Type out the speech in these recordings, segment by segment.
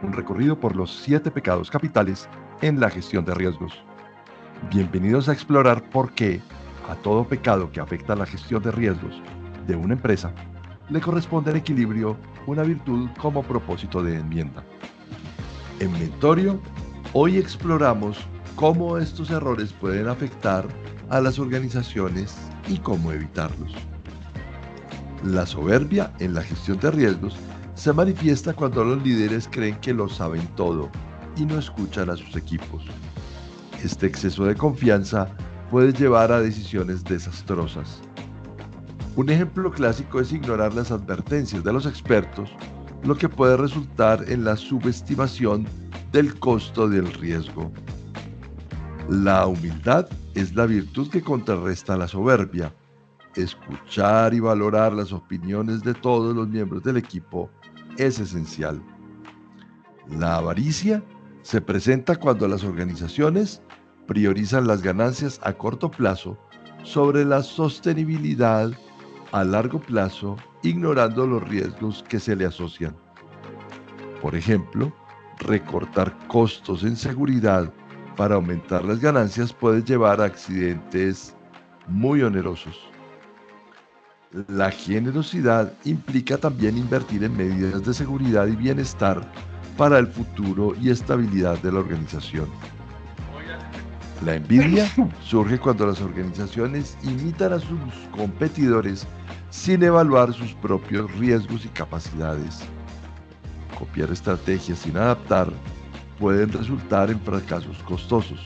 un recorrido por los 7 pecados capitales en la gestión de riesgos. Bienvenidos a explorar por qué a todo pecado que afecta la gestión de riesgos de una empresa le corresponde el equilibrio, una virtud como propósito de enmienda. En Mentorio, hoy exploramos cómo estos errores pueden afectar a las organizaciones y cómo evitarlos. La soberbia en la gestión de riesgos se manifiesta cuando los líderes creen que lo saben todo y no escuchan a sus equipos. Este exceso de confianza puede llevar a decisiones desastrosas. Un ejemplo clásico es ignorar las advertencias de los expertos, lo que puede resultar en la subestimación del costo del riesgo. La humildad es la virtud que contrarresta la soberbia. Escuchar y valorar las opiniones de todos los miembros del equipo es esencial. La avaricia se presenta cuando las organizaciones priorizan las ganancias a corto plazo sobre la sostenibilidad a largo plazo, ignorando los riesgos que se le asocian. Por ejemplo, recortar costos en seguridad para aumentar las ganancias puede llevar a accidentes muy onerosos. La generosidad implica también invertir en medidas de seguridad y bienestar para el futuro y estabilidad de la organización. La envidia surge cuando las organizaciones imitan a sus competidores sin evaluar sus propios riesgos y capacidades. Copiar estrategias sin adaptar pueden resultar en fracasos costosos.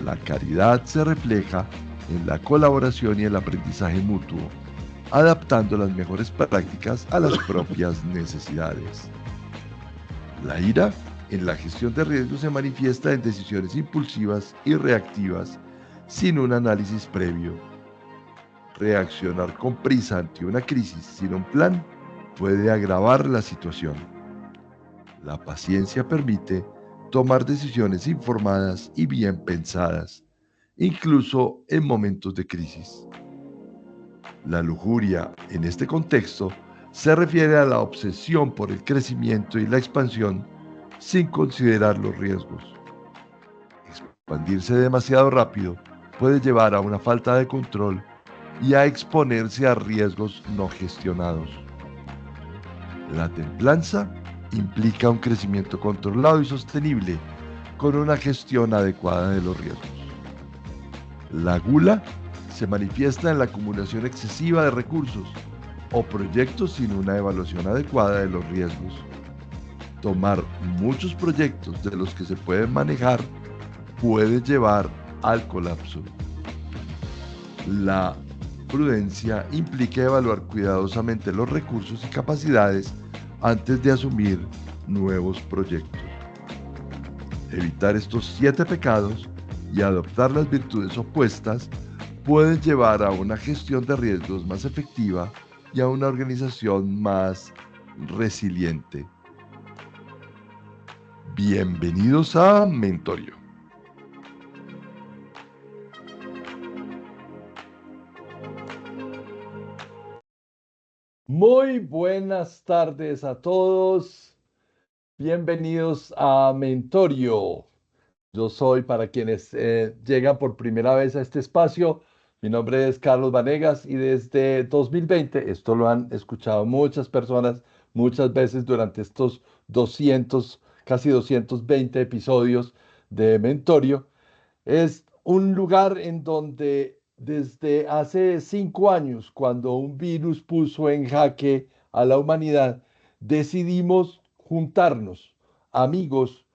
La caridad se refleja en la colaboración y el aprendizaje mutuo, adaptando las mejores prácticas a las propias necesidades. La ira en la gestión de riesgos se manifiesta en decisiones impulsivas y reactivas sin un análisis previo. Reaccionar con prisa ante una crisis sin un plan puede agravar la situación. La paciencia permite tomar decisiones informadas y bien pensadas, incluso en momentos de crisis. La lujuria, en este contexto, se refiere a la obsesión por el crecimiento y la expansión sin considerar los riesgos. Expandirse demasiado rápido puede llevar a una falta de control y a exponerse a riesgos no gestionados. La templanza implica un crecimiento controlado y sostenible con una gestión adecuada de los riesgos. La gula se manifiesta en la acumulación excesiva de recursos o proyectos sin una evaluación adecuada de los riesgos. Tomar muchos proyectos de los que se pueden manejar puede llevar al colapso. La prudencia implica evaluar cuidadosamente los recursos y capacidades antes de asumir nuevos proyectos. Evitar estos 7 pecados y adoptar las virtudes opuestas pueden llevar a una gestión de riesgos más efectiva y a una organización más resiliente. Bienvenidos a Mentorio. Muy buenas tardes a todos. Bienvenidos a Mentorio. Yo soy, para quienes llegan por primera vez a este espacio, mi nombre es Carlos Vanegas y desde 2020, esto lo han escuchado muchas personas, muchas veces durante estos 200, casi 220 episodios de Mentorio, es un lugar en donde desde hace 5 años, cuando un virus puso en jaque a la humanidad, decidimos juntarnos, amigos,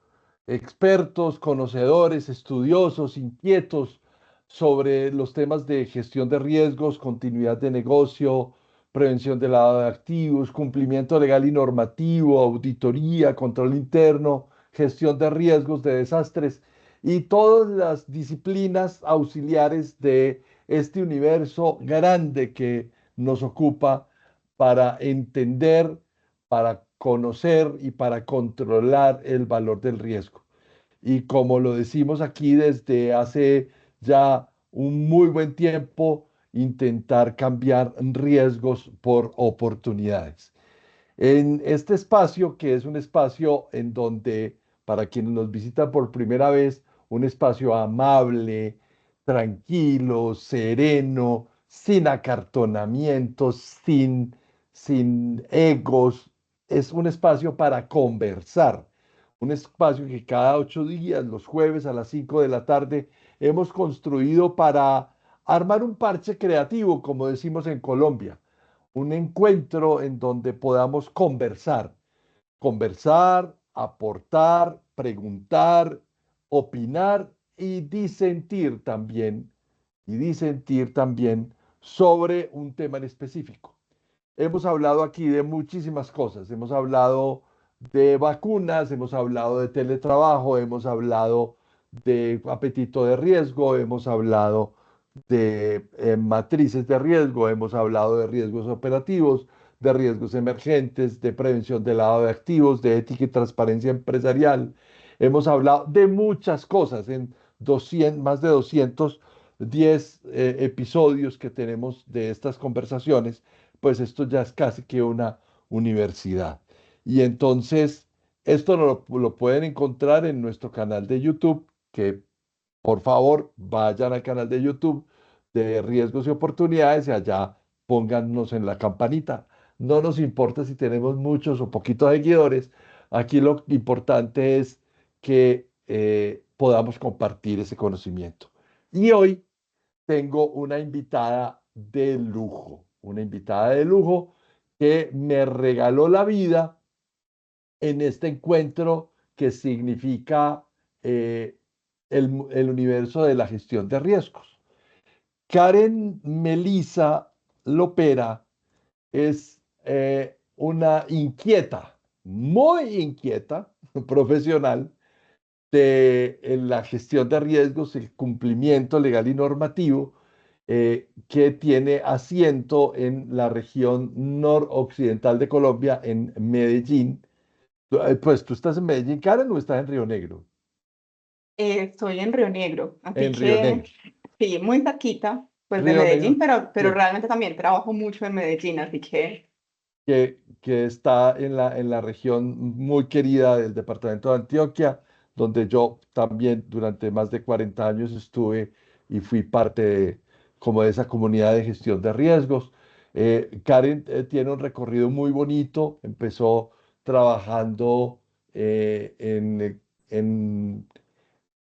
expertos, conocedores, estudiosos, inquietos sobre los temas de gestión de riesgos, continuidad de negocio, prevención de lavado de activos, cumplimiento legal y normativo, auditoría, control interno, gestión de riesgos, de desastres y todas las disciplinas auxiliares de este universo grande que nos ocupa para entender, para conocer y para controlar el valor del riesgo. Y como lo decimos aquí desde hace ya un muy buen tiempo, intentar cambiar riesgos por oportunidades. En este espacio, que es un espacio en donde, para quienes nos visitan por primera vez, un espacio amable, tranquilo, sereno, sin acartonamientos, sin egos, es un espacio para conversar, un espacio que cada 8 días, los jueves a las 5 de la tarde, hemos construido para armar un parche creativo, como decimos en Colombia, un encuentro en donde podamos conversar, aportar, preguntar, opinar y disentir también sobre un tema en específico. Hemos hablado aquí de muchísimas cosas. Hemos hablado de vacunas, hemos hablado de teletrabajo, hemos hablado de apetito de riesgo, hemos hablado de matrices de riesgo, hemos hablado de riesgos operativos, de riesgos emergentes, de prevención de lavado de activos, de ética y transparencia empresarial. Hemos hablado de muchas cosas en 200, más de 210 episodios que tenemos de estas conversaciones, pues esto ya es casi que una universidad. Y entonces, esto lo pueden encontrar en nuestro canal de YouTube, que por favor vayan al canal de YouTube de Riesgos y Oportunidades y allá póngannos en la campanita. No nos importa si tenemos muchos o poquitos seguidores. Aquí lo importante es que podamos compartir ese conocimiento. Y hoy tengo una invitada de lujo que me regaló la vida en este encuentro que significa el universo de la gestión de riesgos. Karen Melisa Lopera es una inquieta, muy inquieta profesional en la gestión de riesgos, el cumplimiento legal y normativo, que tiene asiento en la región noroccidental de Colombia, en Medellín. Pues tú estás en Medellín, Karen, o estás en Río Negro. Estoy en Río Negro, así En Río que Negro. sí, muy cerquita pues de Río Medellín, Negro, pero que, realmente también trabajo mucho en Medellín, así que que está en la región muy querida del departamento de Antioquia, donde yo también durante más de 40 años estuve y fui parte como de esa comunidad de gestión de riesgos. Karen tiene un recorrido muy bonito, empezó trabajando en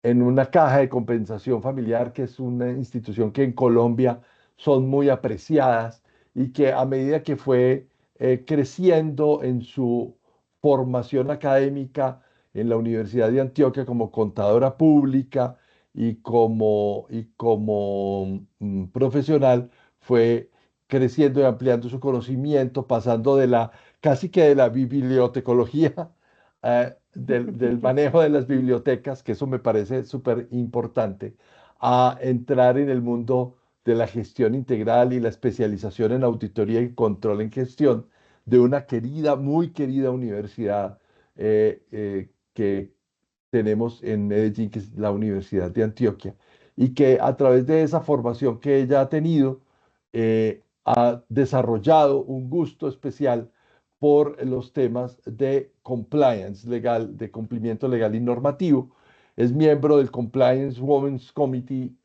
en una caja de compensación familiar, que es una institución que en Colombia son muy apreciadas y que a medida que fue creciendo en su formación académica en la Universidad de Antioquia como contadora pública y como profesional, fue creciendo y ampliando su conocimiento, pasando casi que de la bibliotecología del manejo de las bibliotecas, que eso me parece súper importante, a entrar en el mundo de la gestión integral y la especialización en auditoría y control en gestión de una querida, muy querida universidad que tenemos en Medellín, que es la Universidad de Antioquia, y que a través de esa formación que ella ha tenido, ha desarrollado un gusto especial por los temas de compliance legal, de cumplimiento legal y normativo. Es miembro del Compliance Women's Committee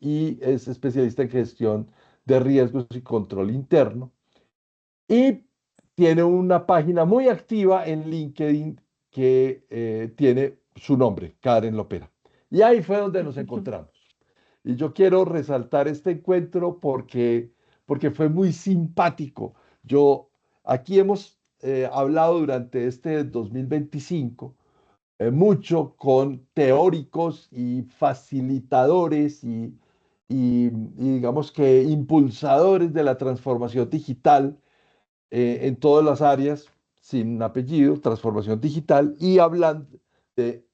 y es especialista en gestión de riesgos y control interno. Y tiene una página muy activa en LinkedIn que tiene su nombre, Karen Lopera. Y ahí fue donde nos encontramos. Y yo quiero resaltar este encuentro porque fue muy simpático. Aquí hemos hablado durante este 2025 mucho con teóricos y facilitadores y digamos que impulsadores de la transformación digital en todas las áreas, sin apellido, transformación digital, y hablando de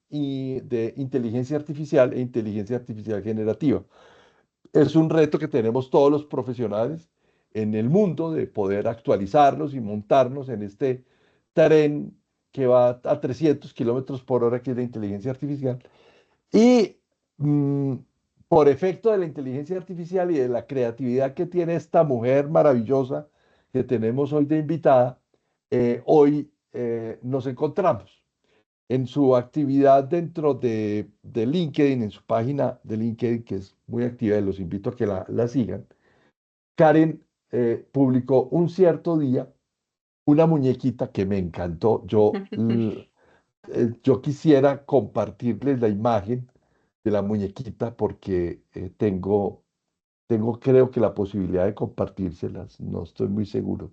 inteligencia artificial e inteligencia artificial generativa. Es un reto que tenemos todos los profesionales en el mundo de poder actualizarnos y montarnos en este tren que va a 300 kilómetros por hora, que es la inteligencia artificial. Y mm, por efecto de la inteligencia artificial y de la creatividad que tiene esta mujer maravillosa que tenemos hoy de invitada, hoy nos encontramos. En su actividad dentro de LinkedIn, en su página de LinkedIn, que es muy activa y los invito a que la sigan, Karen publicó un cierto día una muñequita que me encantó. Yo quisiera compartirles la imagen de la muñequita porque tengo creo que la posibilidad de compartírselas, no estoy muy seguro.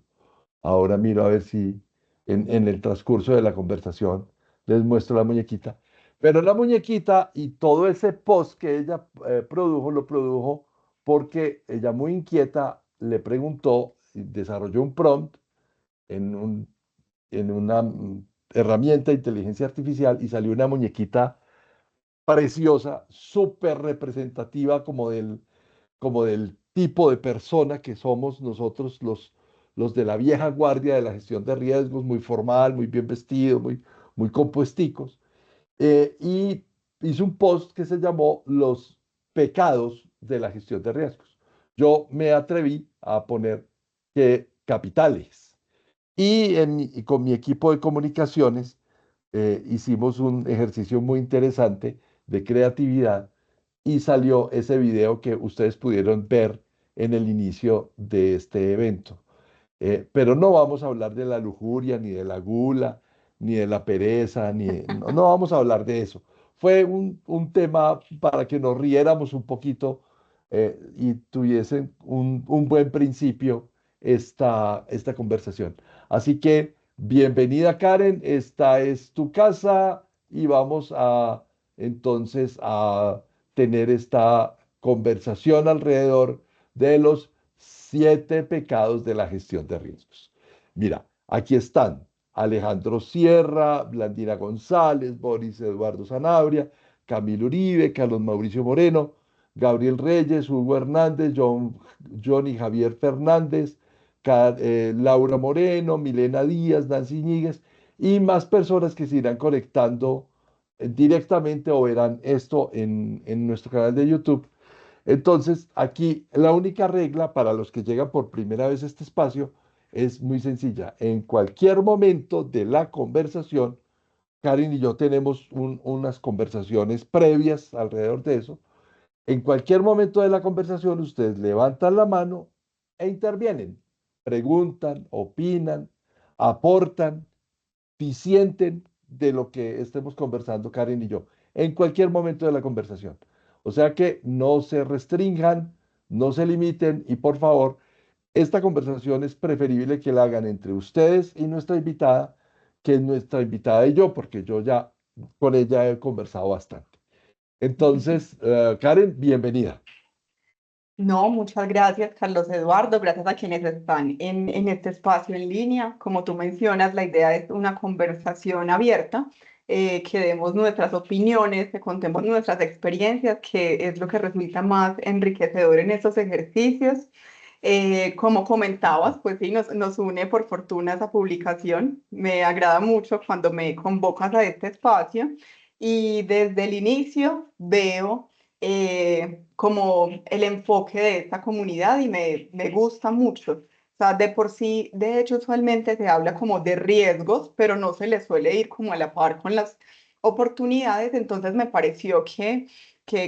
Ahora miro a ver si en el transcurso de la conversación les muestro la muñequita. Pero la muñequita y todo ese post que ella produjo, lo produjo porque ella muy inquieta le preguntó, y desarrolló un prompt en en una herramienta de inteligencia artificial y salió una muñequita preciosa, súper representativa como del tipo de persona que somos nosotros los de la vieja guardia de la gestión de riesgos, muy formal, muy bien vestido, muy compuesticos. Y hizo un post que se llamó Los pecados de la gestión de riesgos. Yo me atreví a poner que capitales. Y con mi equipo de comunicaciones hicimos un ejercicio muy interesante de creatividad y salió ese video que ustedes pudieron ver en el inicio de este evento. Pero no vamos a hablar de la lujuria, ni de la gula, ni de la pereza, no vamos a hablar de eso. Fue un tema para que nos riéramos un poquito y tuviesen un buen principio esta conversación. Así que bienvenida Karen, esta es tu casa y vamos a entonces a tener esta conversación alrededor de los 7 pecados de la gestión de riesgos. Mira, aquí están Alejandro Sierra, Blandina González, Boris Eduardo Sanabria, Camilo Uribe, Carlos Mauricio Moreno, Gabriel Reyes, Hugo Hernández, Johnny Javier Fernández, Laura Moreno, Milena Díaz, Nancy Ñíguez y más personas que se irán conectando directamente o verán esto en nuestro canal de YouTube. Entonces, aquí la única regla para los que llegan por primera vez a este espacio es muy sencilla. En cualquier momento de la conversación, Karen y yo tenemos unas conversaciones previas alrededor de eso. En cualquier momento de la conversación, ustedes levantan la mano e intervienen, preguntan, opinan, aportan, disienten de lo que estemos conversando Karen y yo, en cualquier momento de la conversación. O sea que no se restrinjan, no se limiten y por favor, esta conversación es preferible que la hagan entre ustedes y nuestra invitada, que nuestra invitada y yo, porque yo ya con ella he conversado bastante. Entonces, Karen, bienvenida. No, muchas gracias, Carlos Eduardo. Gracias a quienes están en este espacio en línea. Como tú mencionas, la idea es una conversación abierta, que demos nuestras opiniones, que contemos nuestras experiencias, que es lo que resulta más enriquecedor en estos ejercicios. Como comentabas, pues sí, nos une por fortuna esa publicación. Me agrada mucho cuando me convocas a este espacio y desde el inicio veo como el enfoque de esta comunidad y me gusta mucho. O sea, de por sí, de hecho, usualmente se habla como de riesgos, pero no se le suele ir como a la par con las oportunidades. Entonces me pareció que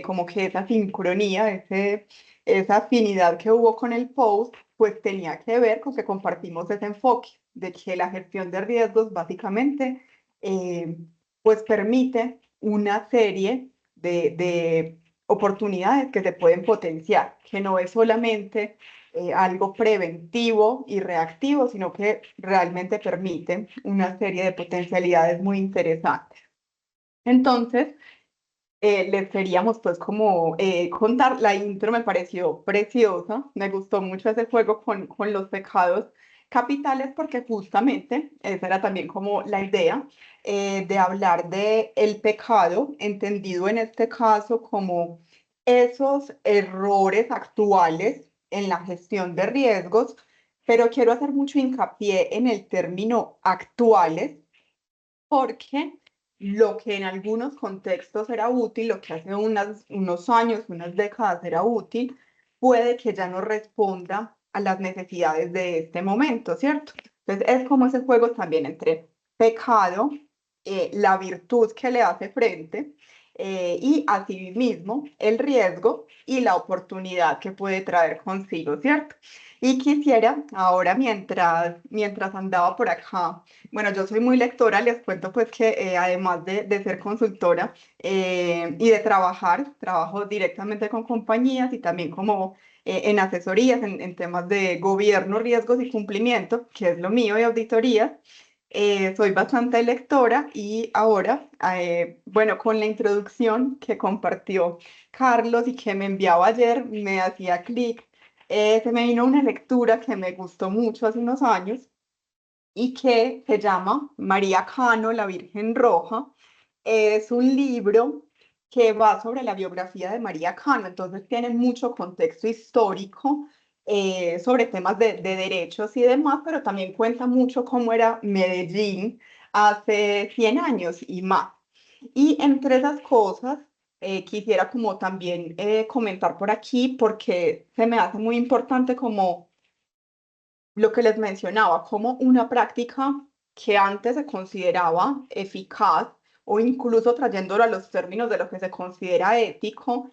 como que esa sincronía, esa afinidad que hubo con el post, pues tenía que ver con que compartimos ese enfoque de que la gestión de riesgos básicamente pues permite una serie de oportunidades que se pueden potenciar, que no es solamente algo preventivo y reactivo, sino que realmente permite una serie de potencialidades muy interesantes. Entonces, les queríamos pues como contar, la intro me pareció preciosa, me gustó mucho ese juego con los pecados capitales porque justamente esa era también como la idea de hablar de el pecado, entendido en este caso como esos errores actuales en la gestión de riesgos, pero quiero hacer mucho hincapié en el término actuales porque lo que en algunos contextos era útil, lo que hace unos años, unas décadas era útil, puede que ya no responda a las necesidades de este momento, ¿cierto? Entonces es como ese juego también entre pecado, la virtud que le hace frente y asimismo el riesgo y la oportunidad que puede traer consigo, ¿cierto? Y quisiera ahora, mientras andaba por acá, bueno, yo soy muy lectora, les cuento pues que además de ser consultora y de trabajo directamente con compañías y también como en asesorías en temas de gobierno, riesgos y cumplimiento, que es lo mío, y auditorías. Soy bastante lectora y ahora, bueno, con la introducción que compartió Carlos y que me enviaba ayer, me hacía clic. Se me vino una lectura que me gustó mucho hace unos años y que se llama María Cano, la Virgen Roja. Es un libro que va sobre la biografía de María Cano, entonces tiene mucho contexto histórico sobre temas de derechos y demás, pero también cuenta mucho cómo era Medellín hace 100 años y más. Y entre esas cosas, quisiera como también comentar por aquí, porque se me hace muy importante como lo que les mencionaba, como una práctica que antes se consideraba eficaz o incluso trayéndolo a los términos de lo que se considera ético,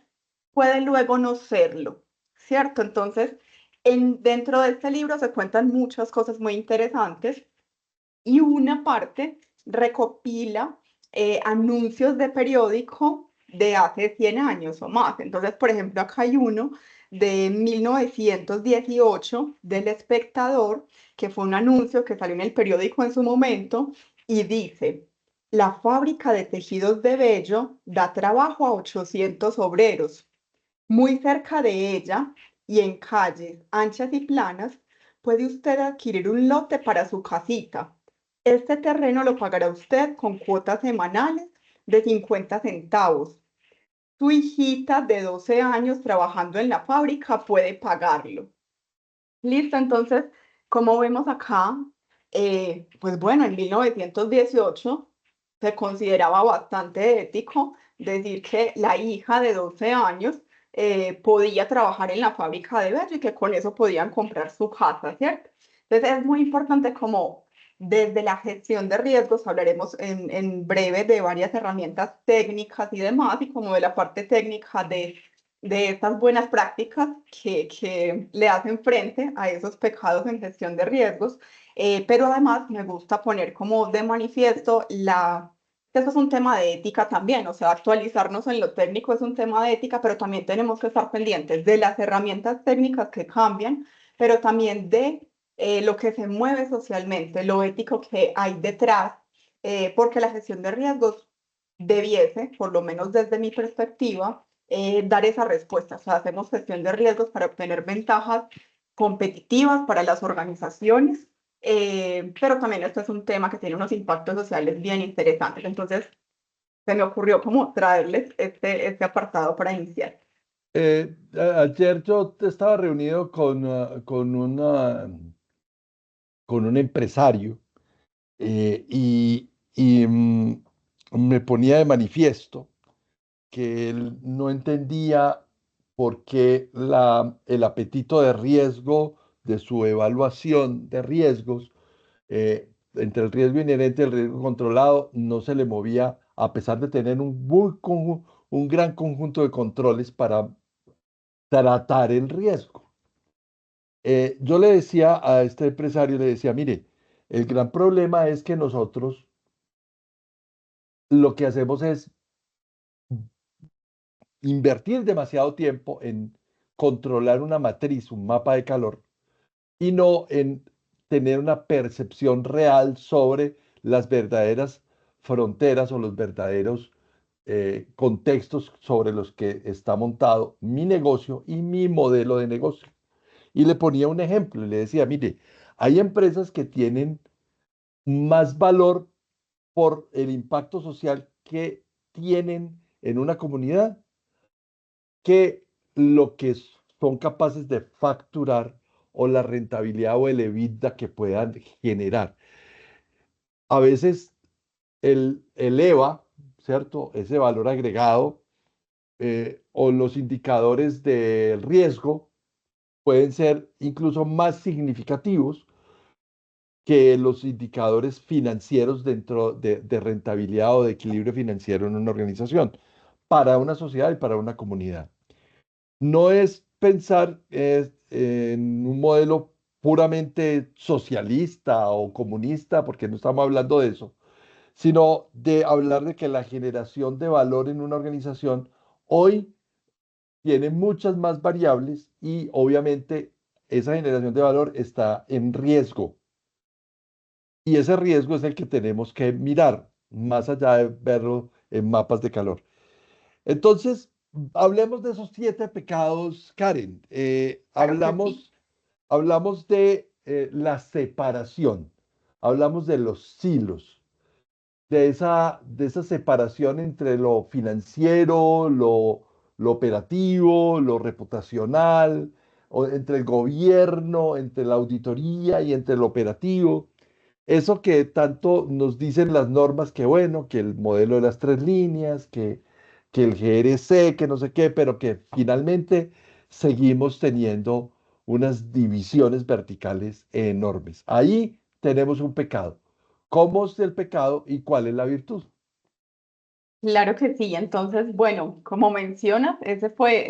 puede luego no serlo, ¿cierto? Entonces, dentro de este libro se cuentan muchas cosas muy interesantes y una parte recopila anuncios de periódico de hace 100 años o más. Entonces, por ejemplo, acá hay uno de 1918 del Espectador, que fue un anuncio que salió en el periódico en su momento y dice, la fábrica de tejidos de Bello da trabajo a 800 obreros. Muy cerca de ella y en calles anchas y planas, puede usted adquirir un lote para su casita. Este terreno lo pagará usted con cuotas semanales de 50 centavos. Su hijita de 12 años trabajando en la fábrica puede pagarlo. Listo, entonces, como vemos acá, pues bueno, en 1918 se consideraba bastante ético decir que la hija de 12 años podía trabajar en la fábrica de Bello y que con eso podían comprar su casa, ¿cierto? Entonces es muy importante como desde la gestión de riesgos, hablaremos en breve de varias herramientas técnicas y demás, y como de la parte técnica de estas buenas prácticas que le hacen frente a esos pecados en gestión de riesgos, pero además me gusta poner como de manifiesto que esto es un tema de ética también, o sea, actualizarnos en lo técnico es un tema de ética, pero también tenemos que estar pendientes de las herramientas técnicas que cambian, pero también de lo que se mueve socialmente, lo ético que hay detrás, porque la gestión de riesgos debiese, por lo menos desde mi perspectiva, dar esa respuesta. O sea, hacemos gestión de riesgos para obtener ventajas competitivas para las organizaciones, pero también esto es un tema que tiene unos impactos sociales bien interesantes. Entonces, se me ocurrió como traerles este apartado para iniciar. Ayer yo estaba reunido con un empresario y me ponía de manifiesto que él no entendía por qué el apetito de riesgo de su evaluación de riesgos, entre el riesgo inherente y el riesgo controlado, no se le movía a pesar de tener un gran conjunto de controles para tratar el riesgo. Yo le decía a este empresario, le decía, mire, el gran problema es que nosotros lo que hacemos es invertir demasiado tiempo en controlar una matriz, un mapa de calor, y no en tener una percepción real sobre las verdaderas fronteras o los verdaderos contextos sobre los que está montado mi negocio y mi modelo de negocio. Y le ponía un ejemplo y le decía, mire, hay empresas que tienen más valor por el impacto social que tienen en una comunidad que lo que son capaces de facturar o la rentabilidad o el EBITDA que puedan generar. A veces el EVA, ¿cierto? Ese valor agregado o los indicadores del riesgo pueden ser incluso más significativos que los indicadores financieros dentro de rentabilidad o de equilibrio financiero en una organización, para una sociedad y para una comunidad. No es pensar en un modelo puramente socialista o comunista, porque no estamos hablando de eso, sino de hablar de que la generación de valor en una organización hoy tiene muchas más variables y obviamente esa generación de valor está en riesgo. Y ese riesgo es el que tenemos que mirar, más allá de verlo en mapas de calor. Entonces, hablemos de esos 7 pecados, Karen. Claro que sí. Hablamos de la separación, hablamos de los silos, de esa separación entre lo financiero, lo operativo, lo reputacional, o entre el gobierno, entre la auditoría y entre lo operativo. Eso que tanto nos dicen las normas, que bueno, que el modelo de las 3 líneas, que el GRC, que no sé qué, pero que finalmente seguimos teniendo unas divisiones verticales enormes. Ahí tenemos un pecado. ¿Cómo es el pecado y cuál es la virtud? Claro que sí. Entonces, bueno, como mencionas, ese fue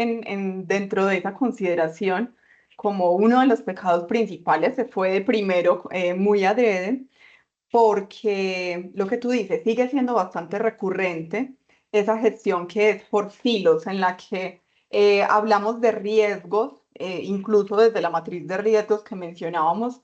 dentro de esa consideración como uno de los pecados principales. Se fue de primero muy adrede, porque lo que tú dices sigue siendo bastante recurrente, esa gestión que es por silos, en la que hablamos de riesgos, incluso desde la matriz de riesgos que mencionábamos,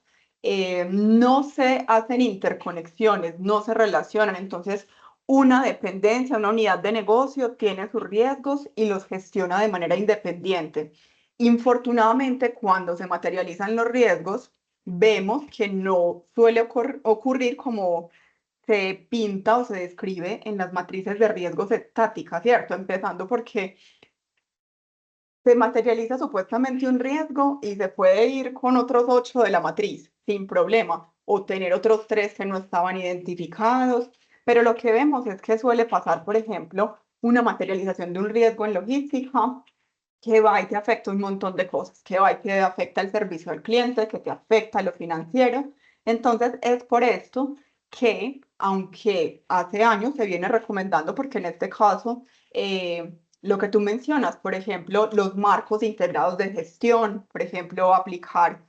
no se hacen interconexiones, no se relacionan. Entonces, una dependencia, una unidad de negocio tiene sus riesgos y los gestiona de manera independiente. Infortunadamente, cuando se materializan los riesgos, vemos que no suele ocurrir como se pinta o se describe en las matrices de riesgos estáticas, ¿cierto? Empezando porque se materializa supuestamente un riesgo y se puede ir con otros 8 de la matriz sin problema, o tener otros 3 que no estaban identificados, pero lo que vemos es que suele pasar, por ejemplo, una materialización de un riesgo en logística que va y te afecta un montón de cosas, que va y te afecta el servicio al cliente, que te afecta lo financiero. Entonces, es por esto que, aunque hace años se viene recomendando, porque en este caso, lo que tú mencionas, por ejemplo, los marcos integrados de gestión, por ejemplo, aplicar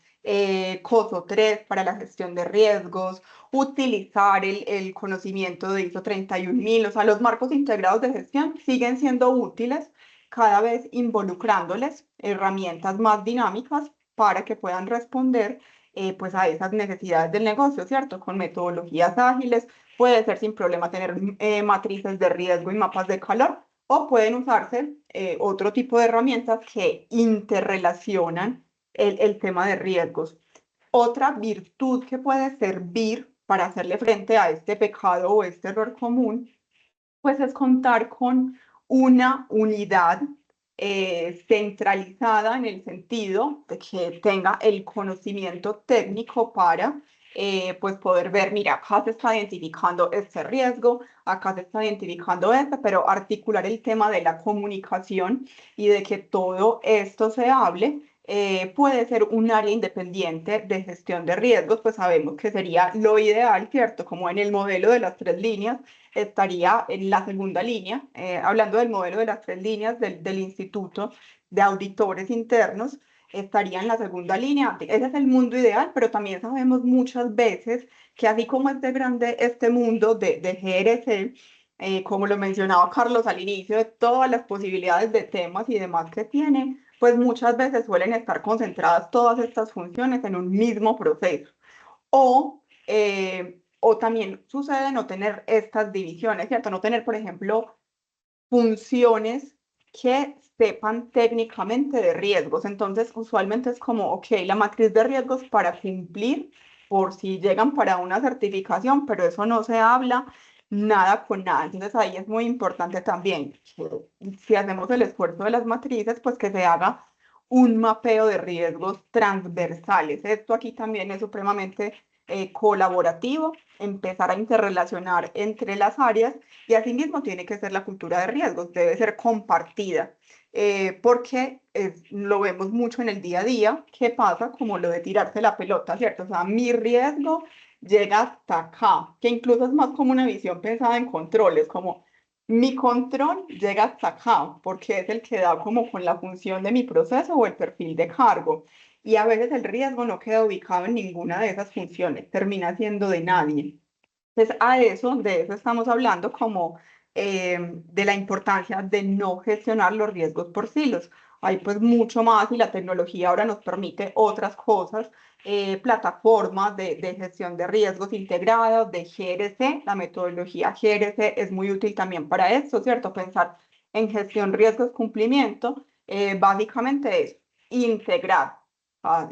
COSO 3 para la gestión de riesgos, utilizar el conocimiento de ISO 31000, o sea, los marcos integrados de gestión siguen siendo útiles, cada vez involucrándoles herramientas más dinámicas para que puedan responder pues a esas necesidades del negocio, ¿cierto? Con metodologías ágiles, puede ser sin problema tener matrices de riesgo y mapas de calor, o pueden usarse otro tipo de herramientas que interrelacionan el tema de riesgos. Otra virtud que puede servir para hacerle frente a este pecado o este error común pues es contar con una unidad centralizada en el sentido de que tenga el conocimiento técnico para pues poder ver, mira, acá se está identificando este riesgo, acá se está identificando este, pero articular el tema de la comunicación y de que todo esto se hable. Puede ser un área independiente de gestión de riesgos, pues sabemos que sería lo ideal, ¿cierto? Como en el modelo de las 3 líneas, estaría en la segunda línea, hablando del modelo de las 3 líneas del Instituto de Auditores Internos, estaría en la segunda línea. Ese es el mundo ideal, pero también sabemos muchas veces que así como es de grande este mundo de GRC, como lo mencionaba Carlos al inicio, de todas las posibilidades de temas y demás que tiene, pues muchas veces suelen estar concentradas todas estas funciones en un mismo proceso. O también sucede no tener estas divisiones, ¿cierto? No tener, por ejemplo, funciones que sepan técnicamente de riesgos. Entonces, usualmente es como, ok, la matriz de riesgos para cumplir por si llegan para una certificación, pero eso no se habla nada con nada. Entonces, ahí es muy importante también que si hacemos el esfuerzo de las matrices, pues que se haga un mapeo de riesgos transversales. Esto aquí también es supremamente colaborativo, empezar a interrelacionar entre las áreas y asimismo tiene que ser la cultura de riesgos, debe ser compartida, porque lo vemos mucho en el día a día, qué pasa como lo de tirarse la pelota, ¿cierto? O sea, mi riesgo llega hasta acá, que incluso es más como una visión pensada en controles, como mi control llega hasta acá, porque es el que da como con la función de mi proceso o el perfil de cargo. Y a veces el riesgo no queda ubicado en ninguna de esas funciones, termina siendo de nadie. Entonces, de eso estamos hablando como de la importancia de no gestionar los riesgos por silos. Hay pues mucho más y la tecnología ahora nos permite otras cosas, plataformas de gestión de riesgos integradas, de GRC. La metodología GRC es muy útil también para esto, ¿cierto? Pensar en gestión riesgos cumplimiento, básicamente es integrar.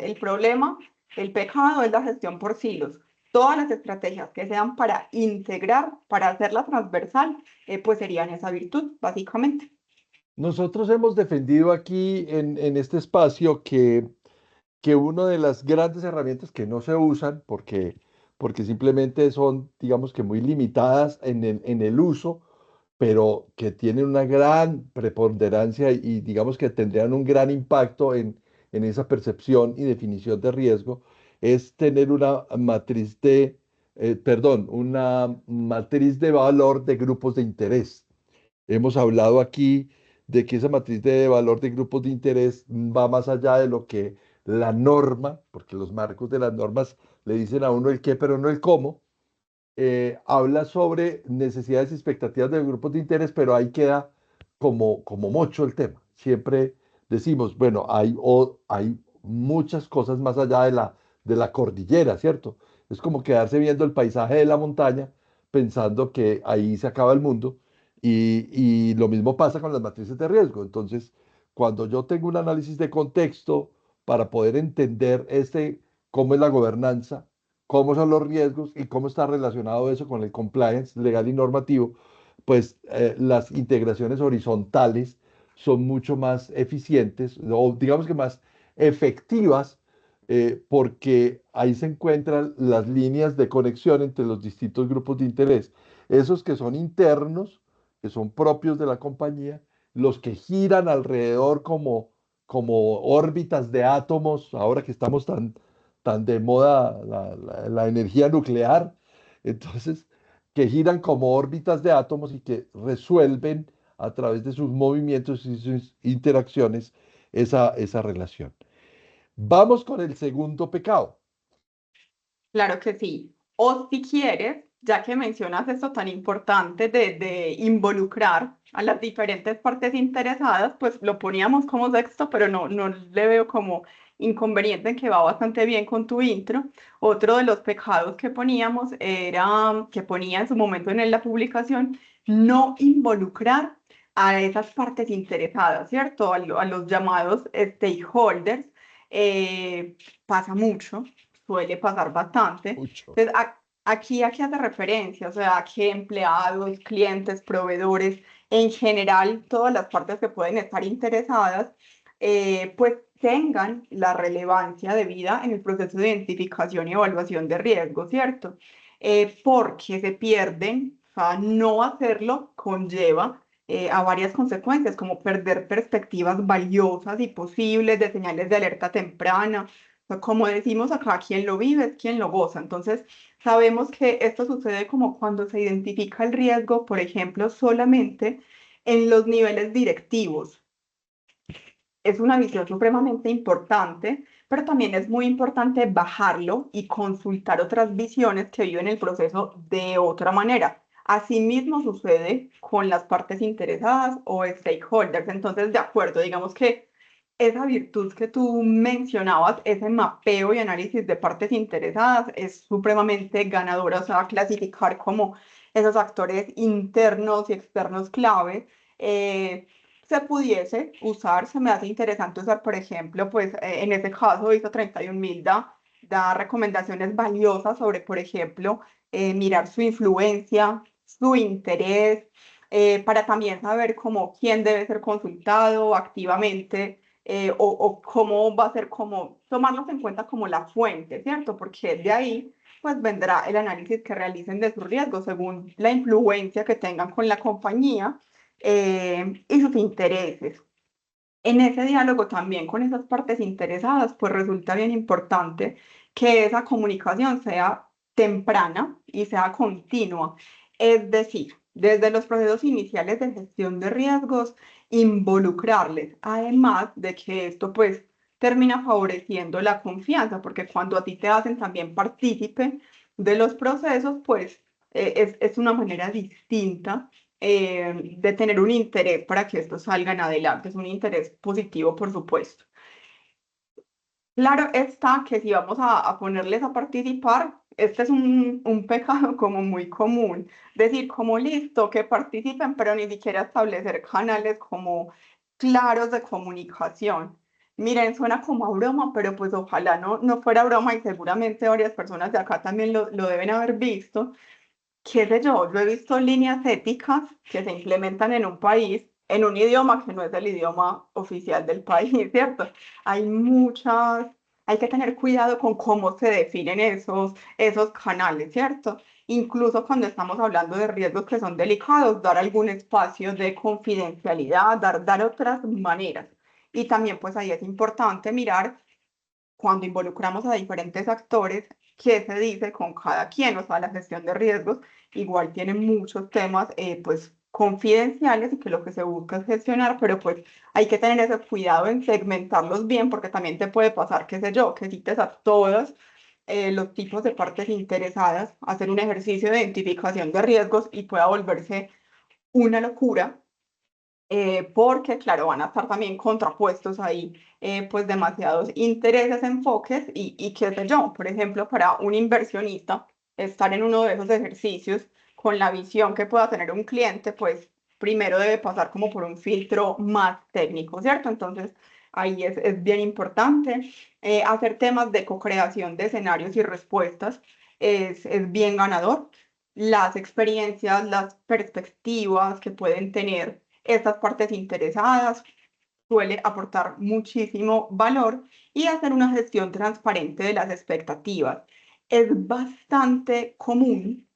El problema, el pecado es la gestión por silos. Todas las estrategias que sean para integrar, para hacerla transversal, pues serían esa virtud, básicamente. Nosotros hemos defendido aquí en este espacio que una de las grandes herramientas que no se usan porque simplemente son, digamos que muy limitadas en el uso, pero que tienen una gran preponderancia y digamos que tendrían un gran impacto en esa percepción y definición de riesgo, es tener una matriz una matriz de valor de grupos de interés. Hemos hablado aquí de que esa matriz de valor de grupos de interés va más allá de lo que la norma, porque los marcos de las normas le dicen a uno el qué, pero no el cómo. Habla sobre necesidades y expectativas de los grupos de interés, pero ahí queda como mocho el tema. Siempre decimos, bueno, hay muchas cosas más allá de la cordillera, ¿cierto? Es como quedarse viendo el paisaje de la montaña pensando que ahí se acaba el mundo y lo mismo pasa con las matrices de riesgo. Entonces, cuando yo tengo un análisis de contexto para poder entender cómo es la gobernanza, cómo son los riesgos y cómo está relacionado eso con el compliance legal y normativo, pues las integraciones horizontales son mucho más eficientes o digamos que más efectivas porque ahí se encuentran las líneas de conexión entre los distintos grupos de interés, esos que son internos, que son propios de la compañía, los que giran alrededor como órbitas de átomos, ahora que estamos tan de moda la energía nuclear, entonces, que giran como órbitas de átomos y que resuelven a través de sus movimientos y sus interacciones esa relación. Vamos con el segundo pecado. Claro que sí. O si quieres, ya que mencionas esto tan importante de involucrar a las diferentes partes interesadas, pues lo poníamos como sexto, pero no le veo como inconveniente en que va bastante bien con tu intro. Otro de los pecados que poníamos era, que ponía en su momento en la publicación, no involucrar a esas partes interesadas, ¿cierto? A los llamados stakeholders. Pasa mucho, suele pasar bastante. Mucho. Entonces, aquí a qué hace referencia, o sea, a que empleados, clientes, proveedores, en general, todas las partes que pueden estar interesadas, pues tengan la relevancia debida en el proceso de identificación y evaluación de riesgo, ¿cierto? Porque se pierden, o sea, no hacerlo conlleva a varias consecuencias, como perder perspectivas valiosas y posibles de señales de alerta temprana, sea, como decimos acá, quien lo vive es quien lo goza. Entonces, sabemos que esto sucede como cuando se identifica el riesgo, por ejemplo, solamente en los niveles directivos. Es una visión supremamente importante, pero también es muy importante bajarlo y consultar otras visiones que viven el proceso de otra manera. Asimismo sucede con las partes interesadas o stakeholders. Entonces, de acuerdo, digamos que esa virtud que tú mencionabas, ese mapeo y análisis de partes interesadas, es supremamente ganadora, o sea, clasificar como esos actores internos y externos clave. Se pudiese usar, se me hace interesante usar, por ejemplo, pues en ese caso ISO 31000 da recomendaciones valiosas sobre, por ejemplo, mirar su influencia, su interés, para también saber cómo quién debe ser consultado activamente o cómo va a ser como tomarlos en cuenta como la fuente, ¿cierto? Porque de ahí pues vendrá el análisis que realicen de sus riesgos según la influencia que tengan con la compañía y sus intereses. En ese diálogo también con esas partes interesadas, pues resulta bien importante que esa comunicación sea temprana y sea continua. Es decir, desde los procesos iniciales de gestión de riesgos, involucrarles, además de que esto pues termina favoreciendo la confianza, porque cuando a ti te hacen también partícipe de los procesos, pues es una manera distinta de tener un interés para que estos salgan adelante, es un interés positivo, por supuesto. Claro está que si vamos a ponerles a participar, este es un pecado como muy común. Decir como listo, que participen, pero ni siquiera establecer canales como claros de comunicación. Miren, suena como a broma, pero pues ojalá no fuera broma y seguramente varias personas de acá también lo deben haber visto. Qué sé yo he visto líneas éticas que se implementan en un país, en un idioma que no es el idioma oficial del país, ¿cierto? Hay muchas, hay que tener cuidado con cómo se definen esos canales, ¿cierto? Incluso cuando estamos hablando de riesgos que son delicados, dar algún espacio de confidencialidad, dar otras maneras. Y también pues ahí es importante mirar cuando involucramos a diferentes actores, qué se dice con cada quien, o sea, la gestión de riesgos igual tiene muchos temas pues confidenciales y que lo que se busca es gestionar, pero pues hay que tener ese cuidado en segmentarlos bien porque también te puede pasar, qué sé yo, que cites a todos los tipos de partes interesadas, hacer un ejercicio de identificación de riesgos y pueda volverse una locura porque, claro, van a estar también contrapuestos ahí, pues demasiados intereses, enfoques y qué sé yo, por ejemplo, para un inversionista, estar en uno de esos ejercicios con la visión que pueda tener un cliente, pues primero debe pasar como por un filtro más técnico, ¿cierto? Entonces, ahí es bien importante. Hacer temas de co-creación de escenarios y respuestas es bien ganador. Las experiencias, las perspectivas que pueden tener estas partes interesadas, suele aportar muchísimo valor y hacer una gestión transparente de las expectativas. Es bastante común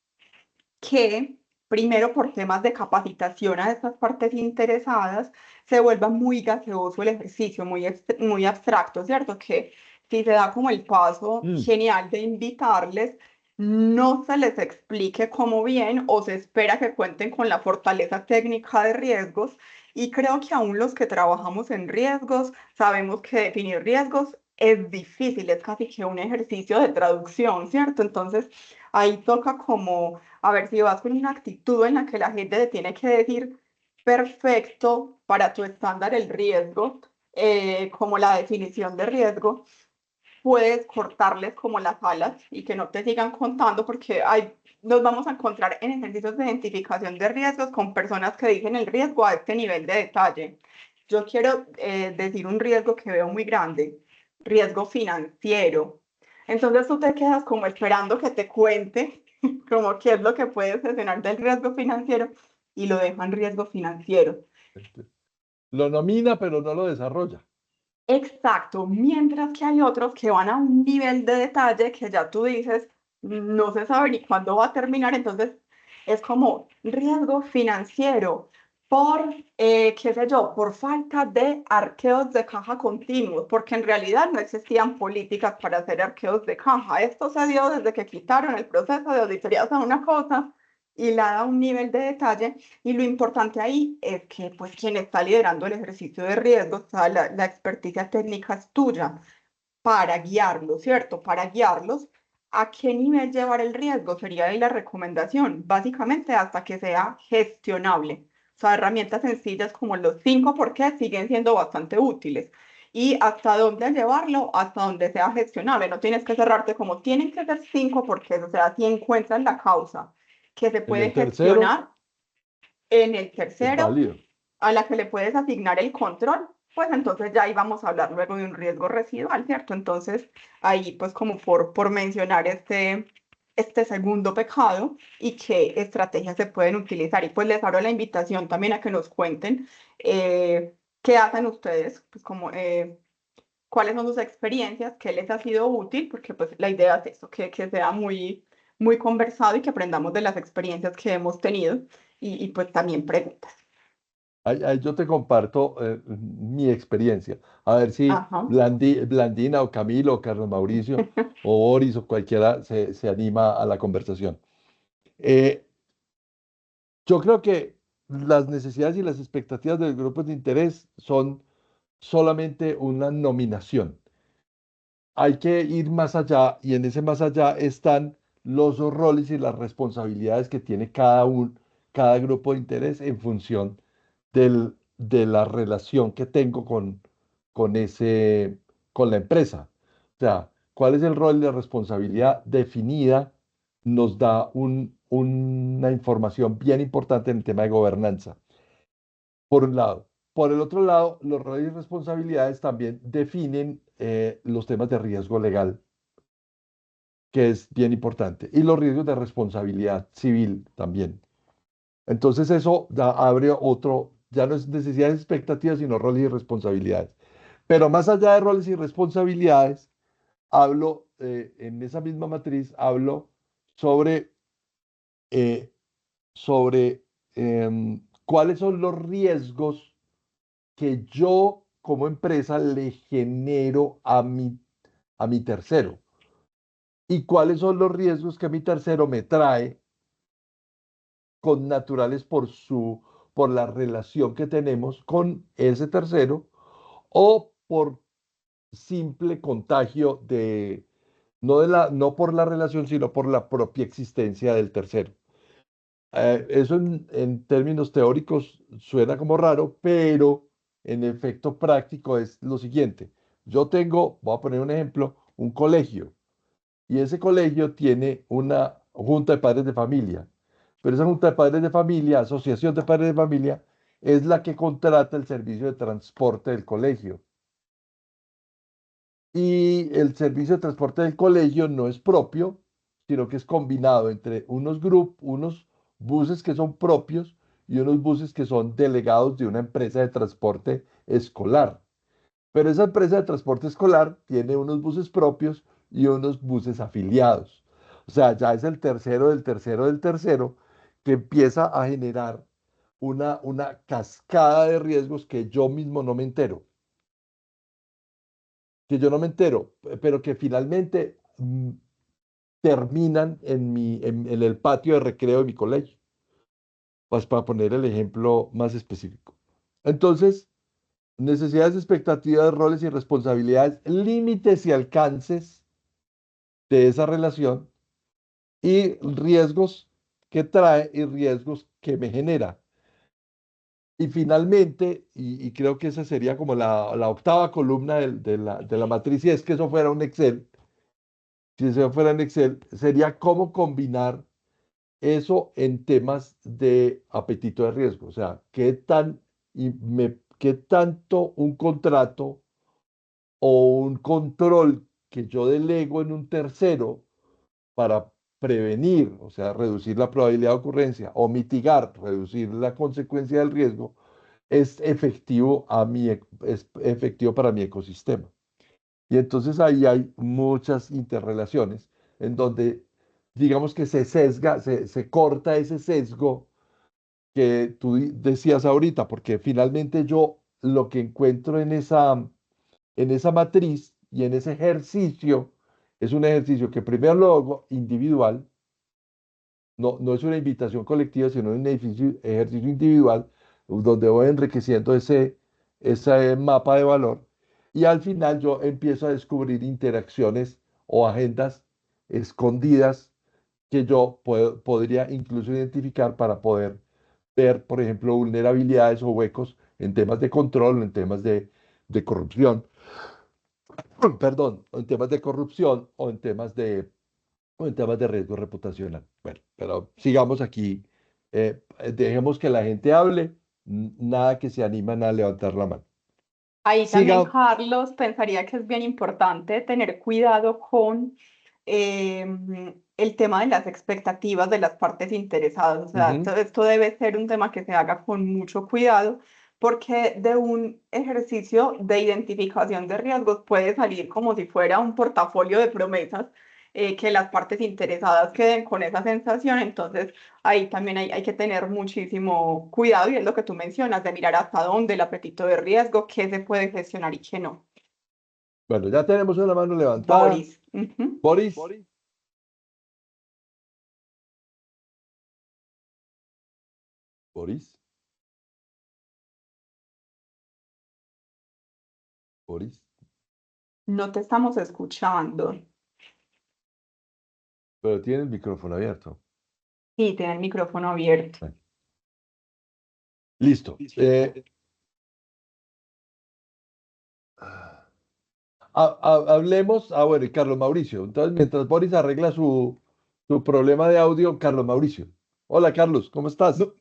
que, primero por temas de capacitación a estas partes interesadas, se vuelva muy gaseoso el ejercicio, muy abstracto, ¿cierto? Que si se da como el paso Mm, genial de invitarles, no se les explique cómo bien o se espera que cuenten con la fortaleza técnica de riesgos. Y creo que aún los que trabajamos en riesgos sabemos que definir riesgos es difícil, es casi que un ejercicio de traducción, ¿cierto? Entonces, ahí toca como a ver si vas con una actitud en la que la gente te tiene que decir, perfecto, para tu estándar el riesgo, como la definición de riesgo, puedes cortarles como las alas y que no te sigan contando porque nos vamos a encontrar en ejercicios de identificación de riesgos con personas que dicen el riesgo a este nivel de detalle. Yo quiero decir un riesgo que veo muy grande, riesgo financiero. Entonces tú te quedas como esperando que te cuente como qué es lo que puedes gestionar del riesgo financiero y lo dejan riesgo financiero. lo nomina, pero no lo desarrolla. Exacto, mientras que hay otros que van a un nivel de detalle que ya tú dices, no se sabe ni cuándo va a terminar, entonces es como riesgo financiero por, qué sé yo, por falta de arqueos de caja continuos, porque en realidad no existían políticas para hacer arqueos de caja. Esto se dio desde que quitaron el proceso de auditorías a una cosa y la da un nivel de detalle y lo importante ahí es que pues quien está liderando el ejercicio de riesgos, o sea, la experticia técnica es tuya para guiarlos, ¿cierto? Para guiarlos a qué nivel llevar el riesgo sería ahí la recomendación, básicamente hasta que sea gestionable. O sea, herramientas sencillas como los 5 por qué siguen siendo bastante útiles. Y hasta dónde llevarlo, hasta donde sea gestionable. No tienes que cerrarte como tienen que ser 5 por qué, o sea, si encuentras la causa que se En puede el tercero gestionar en el es tercero, válido. a la que le puedes asignar el control, pues entonces ya ahí vamos a hablar luego de un riesgo residual, ¿cierto? Entonces ahí pues como por mencionar este segundo pecado y qué estrategias se pueden utilizar. Y pues les abro la invitación también a que nos cuenten qué hacen ustedes, pues como cuáles son sus experiencias, qué les ha sido útil, porque pues la idea es eso, que sea muy conversado y que aprendamos de las experiencias que hemos tenido y pues también preguntas. Ahí yo te comparto mi experiencia. A ver si Ajá. Blandina o Camilo o Carlos Mauricio o Boris o cualquiera se anima a la conversación. Eh, yo creo que las necesidades y las expectativas de los grupos de interés son solamente una nominación. Hay que ir más allá y en ese más allá están los roles y las responsabilidades que tiene cada grupo de interés en función de la relación que tengo con con la empresa. O sea, cuál es el rol y la responsabilidad definida nos da una información bien importante en el tema de gobernanza, por un lado. Por el otro lado, los roles y responsabilidades también definen los temas de riesgo legal, que es bien importante, y los riesgos de responsabilidad civil también. Entonces eso abre otro, ya no es necesidades y expectativas, sino roles y responsabilidades. Pero más allá de roles y responsabilidades, hablo, en esa misma matriz, hablo sobre, eh, sobre cuáles son los riesgos que yo como empresa le genero a mi tercero y cuáles son los riesgos que mi tercero me trae con naturales por la relación que tenemos con ese tercero o por simple contagio no por la relación, sino por la propia existencia del tercero. Eso en términos teóricos suena como raro, pero en efecto práctico es lo siguiente. Yo tengo, voy a poner un ejemplo, un colegio y ese colegio tiene una junta de padres de familia, pero esa junta de padres de familia, asociación de padres de familia, es la que contrata el servicio de transporte del colegio. Y el servicio de transporte del colegio no es propio, sino que es combinado entre unos buses que son propios y unos buses que son delegados de una empresa de transporte escolar. Pero esa empresa de transporte escolar tiene unos buses propios y unos buses afiliados. O sea, ya es el tercero del tercero del tercero que empieza a generar una cascada de riesgos que yo mismo no me entero, que yo no me entero, pero que finalmente terminan en el patio de recreo de mi colegio, pues para poner el ejemplo más específico. Entonces, necesidades, expectativas, roles y responsabilidades, límites y alcances de esa relación y riesgos que trae y riesgos que me genera. Y finalmente, y creo que esa sería como la octava columna de la matriz, y es que eso fuera un Excel, si eso fuera en Excel, sería cómo combinar eso en temas de apetito de riesgo. O sea, qué tanto un contrato o un control que yo delego en un tercero para prevenir, o sea, reducir la probabilidad de ocurrencia o mitigar, reducir la consecuencia del riesgo, es efectivo es efectivo para mi ecosistema. Y entonces ahí hay muchas interrelaciones en donde digamos que se sesga, se corta ese sesgo que tú decías ahorita, porque finalmente yo lo que encuentro en esa matriz y en ese ejercicio es un ejercicio que primero lo hago individual, no es una invitación colectiva, sino un ejercicio individual donde voy enriqueciendo ese mapa de valor y al final yo empiezo a descubrir interacciones o agendas escondidas que yo podría incluso identificar para poder ver, por ejemplo, vulnerabilidades o huecos en temas de control, en temas de corrupción, perdón, o en temas de corrupción o en temas de riesgo reputacional. Bueno, pero sigamos aquí. Dejemos que la gente hable, nada que se animan a levantar la mano. Ahí también, Siga. Carlos, pensaría que es bien importante tener cuidado con el tema de las expectativas de las partes interesadas. O sea, Ujú. esto debe ser un tema que se haga con mucho cuidado porque de un ejercicio de identificación de riesgos puede salir como si fuera un portafolio de promesas que las partes interesadas queden con esa sensación. Entonces, ahí también hay que tener muchísimo cuidado y es lo que tú mencionas, de mirar hasta dónde el apetito de riesgo, qué se puede gestionar y qué no. Bueno, ya tenemos una mano levantada. Boris. Ujú. Boris, Boris, Boris, No te estamos escuchando. pero tiene el micrófono abierto. Sí, tiene el micrófono abierto. Bueno, listo. Hablemos, bueno, y Carlos Mauricio. Entonces, mientras Boris arregla su problema de audio, Carlos Mauricio. Hola, Carlos, ¿cómo estás? No,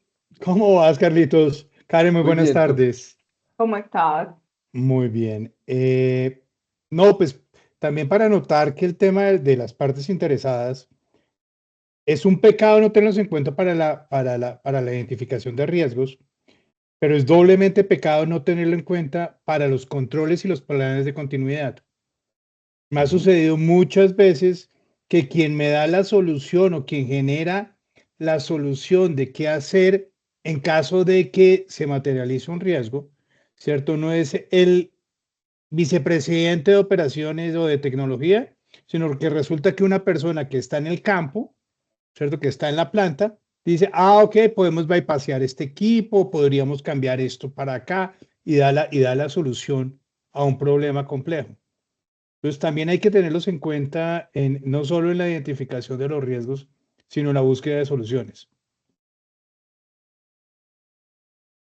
¿cómo vas, Carlitos? Karen, muy Muy buenas bien, tú. tardes. ¿Cómo estás? Muy bien. No, pues también para notar que el tema de las partes interesadas es un pecado no tenerlos en cuenta para la identificación de riesgos, pero es doblemente pecado no tenerlo en cuenta para los controles y los planes de continuidad. Me ha Ujú. sucedido muchas veces que quien me da la solución o quien genera la solución de qué hacer en caso de que se materialice un riesgo, ¿cierto? No es el vicepresidente de operaciones o de tecnología, sino que resulta que una persona que está en el campo, ¿cierto? Que está en la planta, dice, ok, podemos bypassear este equipo, podríamos cambiar esto para acá y da la solución a un problema complejo. Entonces, también hay que tenerlos en cuenta no solo en la identificación de los riesgos, sino en la búsqueda de soluciones.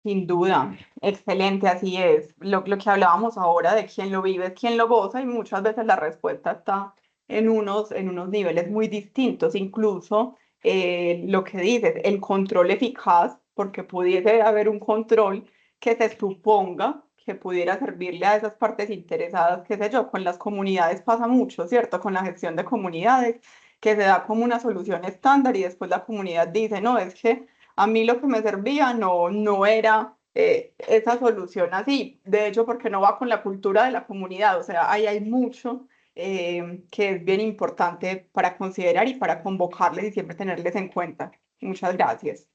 Sin duda, excelente, así es. Lo que hablábamos ahora de quién lo vive, quién lo goza, y muchas veces la respuesta está en unos niveles muy distintos. Incluso lo que dices, el control eficaz, porque pudiese haber un control que se suponga que pudiera servirle a esas partes interesadas, qué sé yo, con las comunidades pasa mucho, ¿cierto? Con la gestión de comunidades, que se da como una solución estándar y después la comunidad dice, no, es que a mí lo que me servía no era esa solución así. De hecho, porque no va con la cultura de la comunidad. O sea, ahí hay mucho que es bien importante para considerar y para convocarles y siempre tenerles en cuenta. Muchas gracias.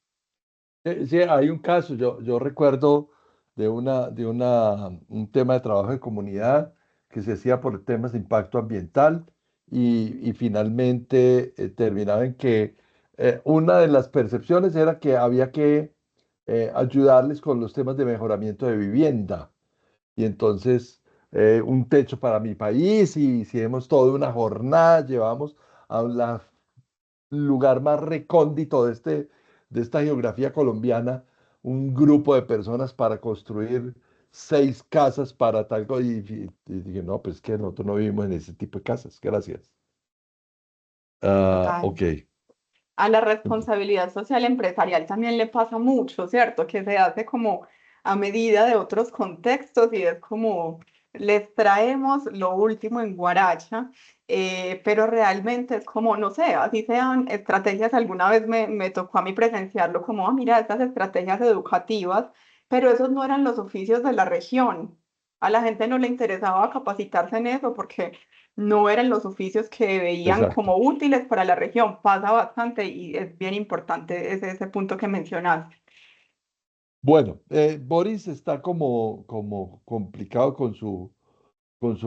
Sí, hay un caso, yo recuerdo un tema de trabajo de comunidad que se hacía por temas de impacto ambiental y finalmente terminaba en que una de las percepciones era que había que ayudarles con los temas de mejoramiento de vivienda. Y entonces, un techo para mi país y hicimos toda una jornada, llevamos a la lugar más recóndito de esta geografía colombiana, un grupo de personas para construir 6 casas para tal cosa. Y dije, no, pues que nosotros no vivimos en ese tipo de casas. Gracias. Ah, Total. ok. A la responsabilidad social empresarial también le pasa mucho, ¿cierto? Que se hace como a medida de otros contextos y es como les traemos lo último en guaracha, pero realmente es como, no sé, así sean estrategias, alguna vez me tocó a mí presenciarlo como, mira, estas estrategias educativas, pero esos no eran los oficios de la región. A la gente no le interesaba capacitarse en eso porque no eran los oficios que veían Exacto. como útiles para la región. Pasa bastante y es bien importante ese punto que mencionaste. Bueno, Boris está como complicado con su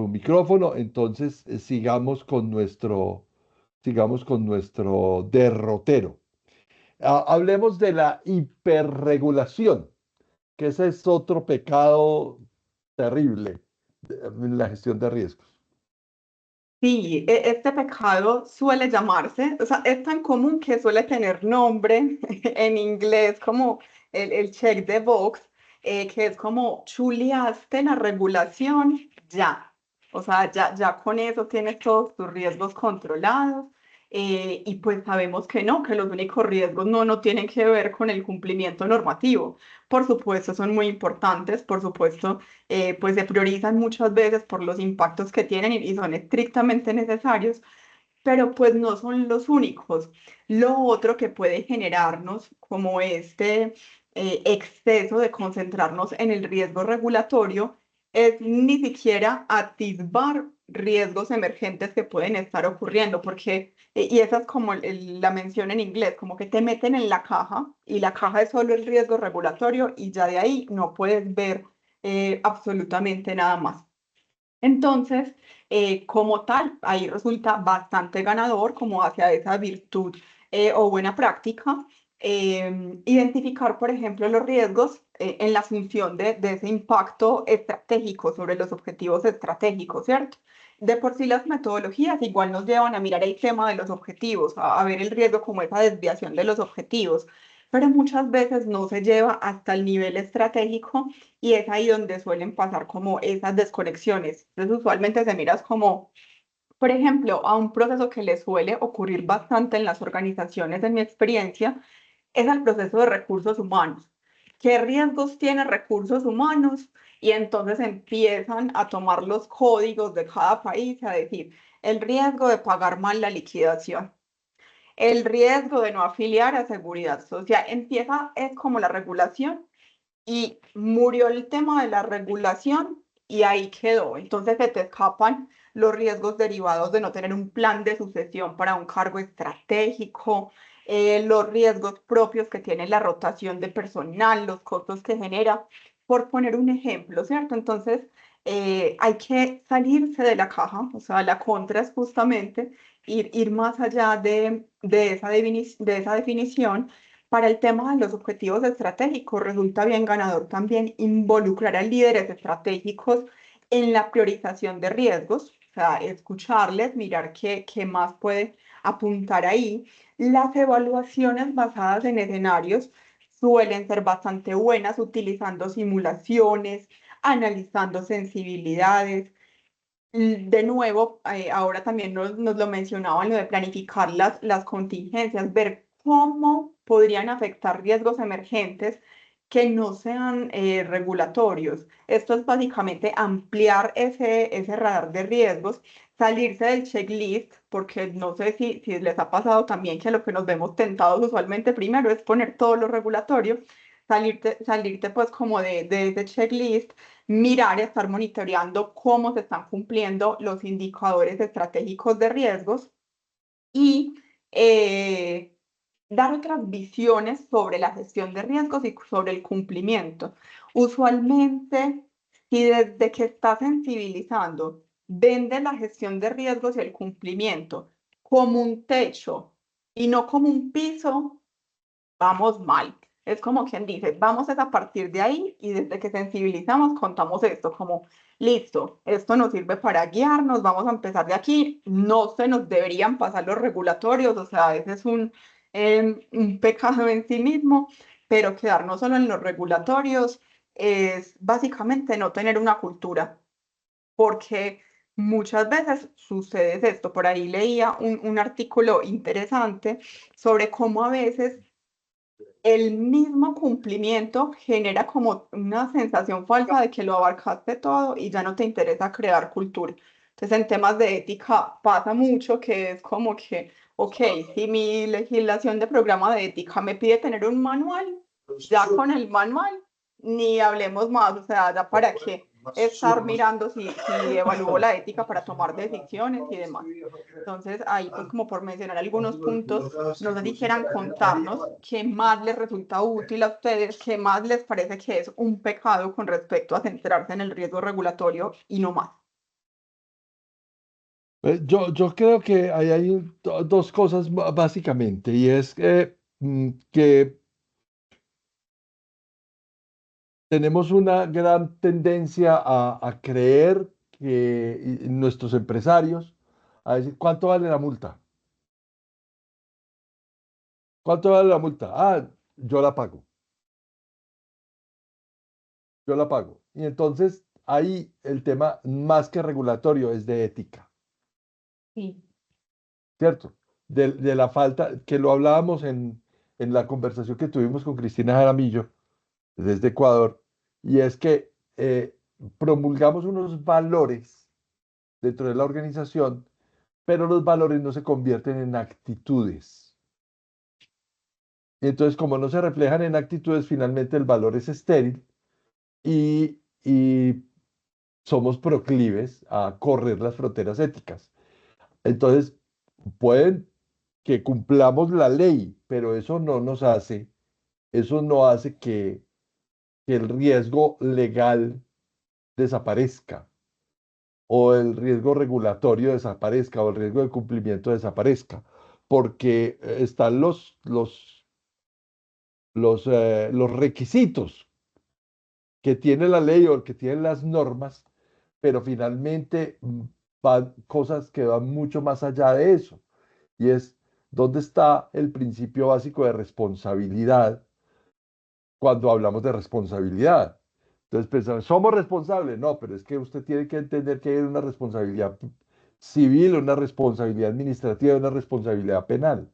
micrófono, entonces sigamos con nuestro derrotero. Hablemos de la hiperregulación, que ese es otro pecado terrible en la gestión de riesgos. Sí, este pecado suele llamarse, o sea, es tan común que suele tener nombre en inglés como el check the box, que es como chuleaste la regulación, ya. O sea, ya con eso tienes todos tus riesgos controlados. Y pues sabemos que no, que los únicos riesgos no tienen que ver con el cumplimiento normativo. Por supuesto, son muy importantes, por supuesto pues se priorizan muchas veces por los impactos que tienen y son estrictamente necesarios, pero pues no son los únicos. Lo otro que puede generarnos como este exceso de concentrarnos en el riesgo regulatorio es ni siquiera atisbar riesgos emergentes que pueden estar ocurriendo, porque, y esa es como la mención en inglés, como que te meten en la caja y la caja es solo el riesgo regulatorio y ya de ahí no puedes ver absolutamente nada más. Entonces, como tal, ahí resulta bastante ganador como hacia esa virtud o buena práctica, identificar, por ejemplo, los riesgos en la función de ese impacto estratégico sobre los objetivos estratégicos, ¿cierto? De por sí las metodologías igual nos llevan a mirar el tema de los objetivos, a ver el riesgo como esa desviación de los objetivos, pero muchas veces no se lleva hasta el nivel estratégico y es ahí donde suelen pasar como esas desconexiones. Entonces, usualmente se miras como, por ejemplo, a un proceso que le suele ocurrir bastante en las organizaciones, en mi experiencia, es el proceso de recursos humanos. ¿Qué riesgos tiene recursos humanos? Y entonces empiezan a tomar los códigos de cada país, a decir, el riesgo de pagar mal la liquidación, el riesgo de no afiliar a seguridad social. Empieza, es como la regulación y murió el tema de la regulación y ahí quedó. Entonces se te escapan los riesgos derivados de no tener un plan de sucesión para un cargo estratégico, los riesgos propios que tiene la rotación de personal, los costos que genera, por poner un ejemplo, ¿cierto? Entonces hay que salirse de la caja, o sea, la contra es justamente ir más allá de esa definición. Para el tema de los objetivos estratégicos, resulta bien ganador también involucrar a líderes estratégicos en la priorización de riesgos, o sea, escucharles, mirar qué más puede apuntar ahí. Las evaluaciones basadas en escenarios suelen ser bastante buenas, utilizando simulaciones, analizando sensibilidades. De nuevo, ahora también nos lo mencionaban, lo de planificar las contingencias, ver cómo podrían afectar riesgos emergentes que no sean regulatorios. Esto es básicamente ampliar ese radar de riesgos, salirse del checklist, porque no sé si les ha pasado también que lo que nos vemos tentados usualmente primero es poner todo lo regulatorio, salirte pues como de ese checklist, mirar y estar monitoreando cómo se están cumpliendo los indicadores estratégicos de riesgos y dar otras visiones sobre la gestión de riesgos y sobre el cumplimiento. Usualmente, si desde que está sensibilizando, vende la gestión de riesgos y el cumplimiento como un techo y no como un piso, vamos mal. Es como quien dice, vamos a partir de ahí y desde que sensibilizamos contamos esto, como, listo, esto nos sirve para guiarnos, vamos a empezar de aquí, no se nos deberían pasar los regulatorios, o sea, ese es un pecado en sí mismo, pero quedarnos solo en los regulatorios es básicamente no tener una cultura, porque muchas veces sucede esto. Por ahí leía un artículo interesante sobre cómo a veces el mismo cumplimiento genera como una sensación falsa de que lo abarcaste todo y ya no te interesa crear cultura. Entonces, en temas de ética pasa mucho que es como que, ok, si mi legislación de programa de ética me pide tener un manual, ya con el manual ni hablemos más, o sea, ya para qué estar mirando si evalúo la ética para tomar decisiones y demás. Entonces, ahí pues como por mencionar algunos puntos, no sé si quieran contarnos qué más les resulta útil a ustedes, qué más les parece que es un pecado con respecto a centrarse en el riesgo regulatorio y no más. Yo creo que ahí hay dos cosas básicamente, y es que tenemos una gran tendencia a creer que nuestros empresarios, a decir, ¿cuánto vale la multa? ¿Cuánto vale la multa? Ah, yo la pago, yo la pago. Y entonces ahí el tema más que regulatorio es de ética, Sí. ¿cierto? De la falta, que lo hablábamos en la conversación que tuvimos con Cristina Jaramillo desde Ecuador, y es que promulgamos unos valores dentro de la organización, pero los valores no se convierten en actitudes. Y entonces, como no se reflejan en actitudes, finalmente el valor es estéril y somos proclives a correr las fronteras éticas. Entonces, pueden que cumplamos la ley, pero eso no hace que el riesgo legal desaparezca, o el riesgo regulatorio desaparezca, o el riesgo de cumplimiento desaparezca, porque están los requisitos que tiene la ley o que tienen las normas, pero finalmente van cosas que van mucho más allá de eso. Y es dónde está el principio básico de responsabilidad cuando hablamos de responsabilidad. Entonces pensamos, ¿somos responsables? No, pero es que usted tiene que entender que hay una responsabilidad civil, una responsabilidad administrativa, una responsabilidad penal.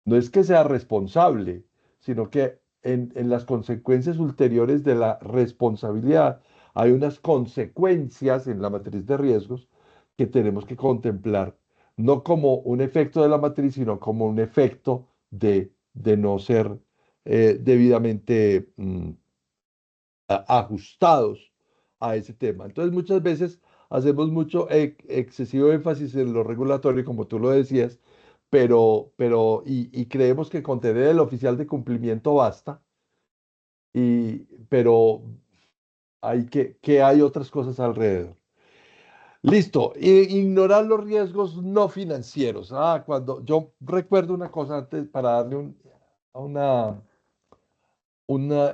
No es que sea responsable, sino que en las consecuencias ulteriores de la responsabilidad hay unas consecuencias en la matriz de riesgos que tenemos que contemplar, no como un efecto de la matriz, sino como un efecto de no ser debidamente ajustados a ese tema. Entonces muchas veces hacemos mucho excesivo énfasis en lo regulatorio, como tú lo decías, y creemos que con tener el oficial de cumplimiento basta, pero que hay otras cosas alrededor. Listo, ignorar los riesgos no financieros. Cuando yo recuerdo una cosa antes para darle un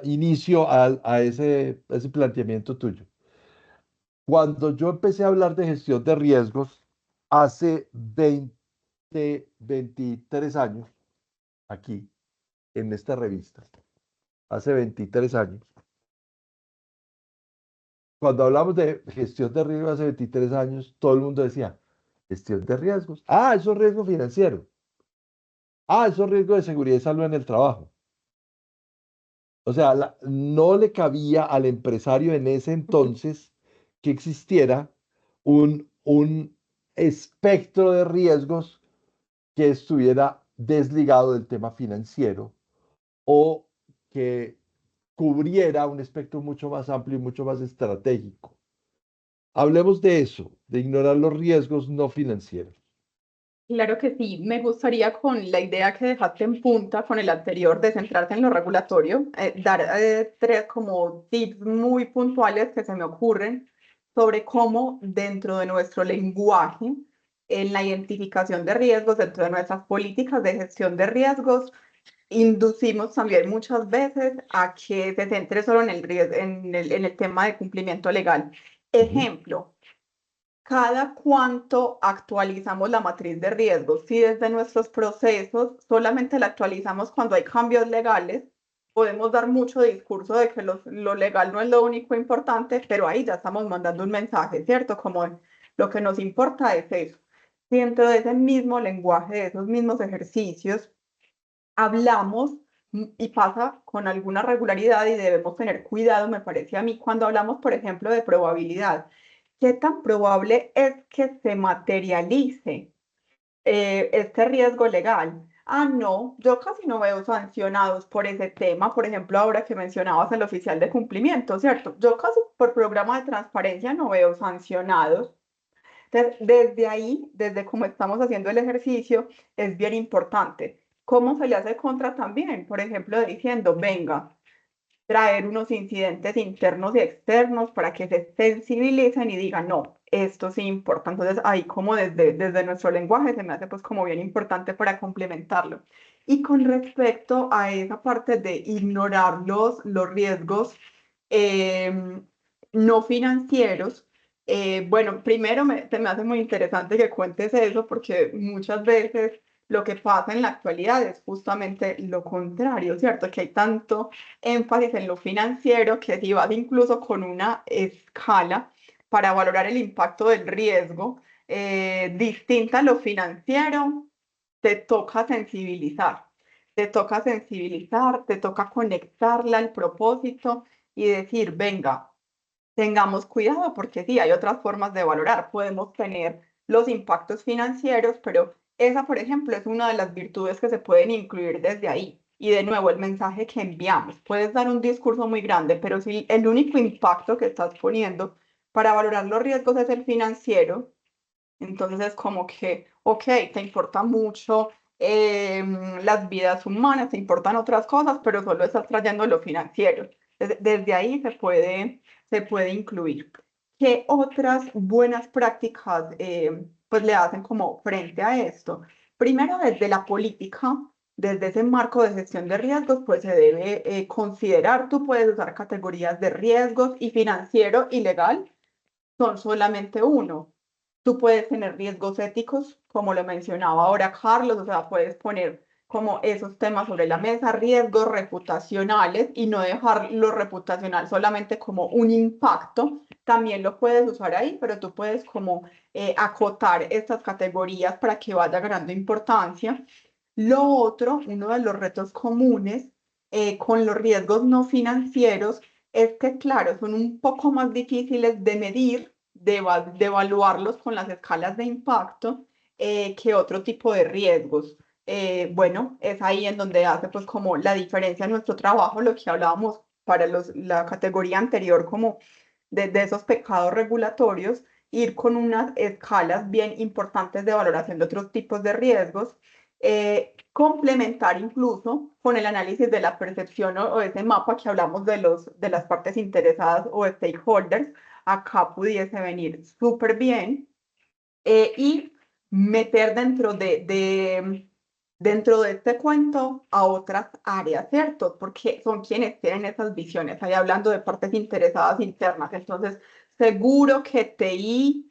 inicio a ese planteamiento tuyo. Cuando yo empecé a hablar de gestión de riesgos hace 23 años, aquí, en esta revista, hace 23 años, cuando hablamos de gestión de riesgos hace 23 años, todo el mundo decía, gestión de riesgos. Eso es riesgo financiero. Eso es riesgo de seguridad y salud en el trabajo. O sea, no le cabía al empresario en ese entonces que existiera un espectro de riesgos que estuviera desligado del tema financiero o que cubriera un espectro mucho más amplio y mucho más estratégico. Hablemos de eso, de ignorar los riesgos no financieros. Claro que sí, me gustaría con la idea que dejaste en punta con el anterior de centrarse en lo regulatorio, dar tres como tips muy puntuales que se me ocurren sobre cómo dentro de nuestro lenguaje, en la identificación de riesgos, dentro de nuestras políticas de gestión de riesgos, inducimos también muchas veces a que se centre solo en el tema de cumplimiento legal. Ejemplo. ¿Cada cuánto actualizamos la matriz de riesgos? Si desde nuestros procesos solamente la actualizamos cuando hay cambios legales, podemos dar mucho discurso de que lo legal no es lo único importante, pero ahí ya estamos mandando un mensaje, ¿cierto? Como lo que nos importa es eso. Si dentro de ese mismo lenguaje, de esos mismos ejercicios, hablamos y pasa con alguna regularidad y debemos tener cuidado, me parece a mí, cuando hablamos, por ejemplo, de probabilidad. ¿Qué tan probable es que se materialice este riesgo legal? No, yo casi no veo sancionados por ese tema. Por ejemplo, ahora que mencionabas el oficial de cumplimiento, ¿cierto? Yo casi por programa de transparencia no veo sancionados. Entonces, desde ahí, desde cómo estamos haciendo el ejercicio, es bien importante. ¿Cómo se le hace contra también? Por ejemplo, diciendo, venga, traer unos incidentes internos y externos para que se sensibilicen y digan, no, esto sí importa. Entonces, ahí como desde nuestro lenguaje se me hace pues como bien importante para complementarlo. Y con respecto a esa parte de ignorar los riesgos eh, no financieros, bueno, primero se me hace muy interesante que cuentes eso porque muchas veces lo que pasa en la actualidad es justamente lo contrario, ¿cierto? Que hay tanto énfasis en lo financiero que si vas incluso con una escala para valorar el impacto del riesgo distinta a lo financiero, te toca sensibilizar. Te toca sensibilizar, te toca conectarla al propósito y decir, venga, tengamos cuidado porque sí, hay otras formas de valorar. Podemos tener los impactos financieros, pero esa, por ejemplo, es una de las virtudes que se pueden incluir desde ahí. Y de nuevo, el mensaje que enviamos. Puedes dar un discurso muy grande, pero si el único impacto que estás poniendo para valorar los riesgos es el financiero. Entonces es como que, ok, te importa mucho las vidas humanas, te importan otras cosas, pero solo estás trayendo lo financiero. Desde ahí se puede incluir. ¿Qué otras buenas prácticas pues le hacen como frente a esto? Primero, desde la política, desde ese marco de gestión de riesgos, pues se debe considerar, tú puedes usar categorías de riesgos y financiero y legal son solamente uno. Tú puedes tener riesgos éticos, como lo mencionaba ahora Carlos, o sea, puedes poner como esos temas sobre la mesa, riesgos reputacionales y no dejar lo reputacional solamente como un impacto. También lo puedes usar ahí, pero tú puedes como acotar estas categorías para que vaya ganando importancia. Lo otro, uno de los retos comunes con los riesgos no financieros es que, claro, son un poco más difíciles de medir, de evaluarlos con las escalas de impacto que otro tipo de riesgos. Bueno, es ahí en donde hace pues como la diferencia en nuestro trabajo, lo que hablábamos para la categoría anterior como de esos pecados regulatorios, ir con unas escalas bien importantes de valoración de otros tipos de riesgos, complementar incluso con el análisis de la percepción o ese mapa que hablamos de las partes interesadas o stakeholders, acá pudiese venir súper bien y meter dentro de este cuento a otras áreas, ¿cierto? Porque son quienes tienen esas visiones, ahí hablando de partes interesadas internas. Entonces, seguro que TI,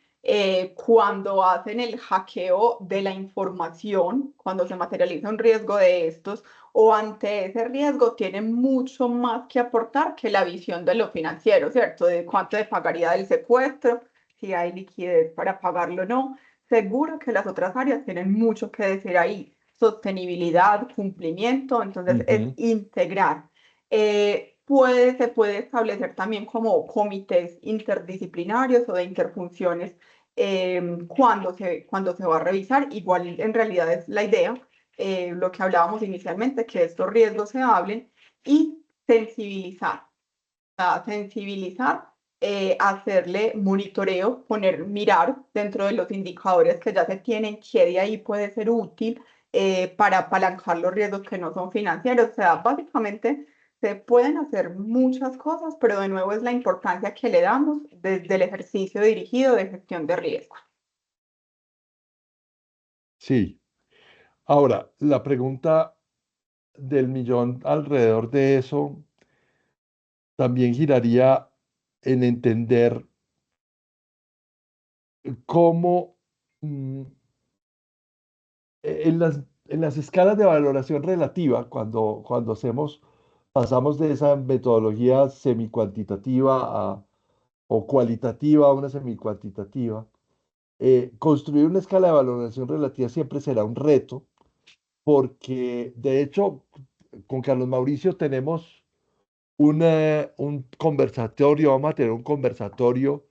cuando hacen el hackeo de la información, cuando se materializa un riesgo de estos, o ante ese riesgo, tienen mucho más que aportar que la visión de lo financiero, ¿cierto? De cuánto se pagaría del secuestro, si hay liquidez para pagarlo o no. Seguro que las otras áreas tienen mucho que decir ahí. Sostenibilidad, cumplimiento, entonces es Ujú. integrar. Se puede establecer también como comités interdisciplinarios o de interfunciones cuando se va a revisar. Igual en realidad es la idea, lo que hablábamos inicialmente, que estos riesgos se hablen y sensibilizar sensibilizar, hacerle monitoreo, mirar dentro de los indicadores que ya se tienen, qué de ahí puede ser útil para apalancar los riesgos que no son financieros. O sea, básicamente se pueden hacer muchas cosas, pero de nuevo es la importancia que le damos desde el ejercicio dirigido de gestión de riesgos. Sí. Ahora, la pregunta del millón alrededor de eso también giraría en entender cómo en las escalas de valoración relativa, cuando pasamos de esa metodología semicuantitativa o cualitativa a una semicuantitativa, construir una escala de valoración relativa siempre será un reto, porque de hecho con Carlos Mauricio tenemos un conversatorio, vamos a tener un conversatorio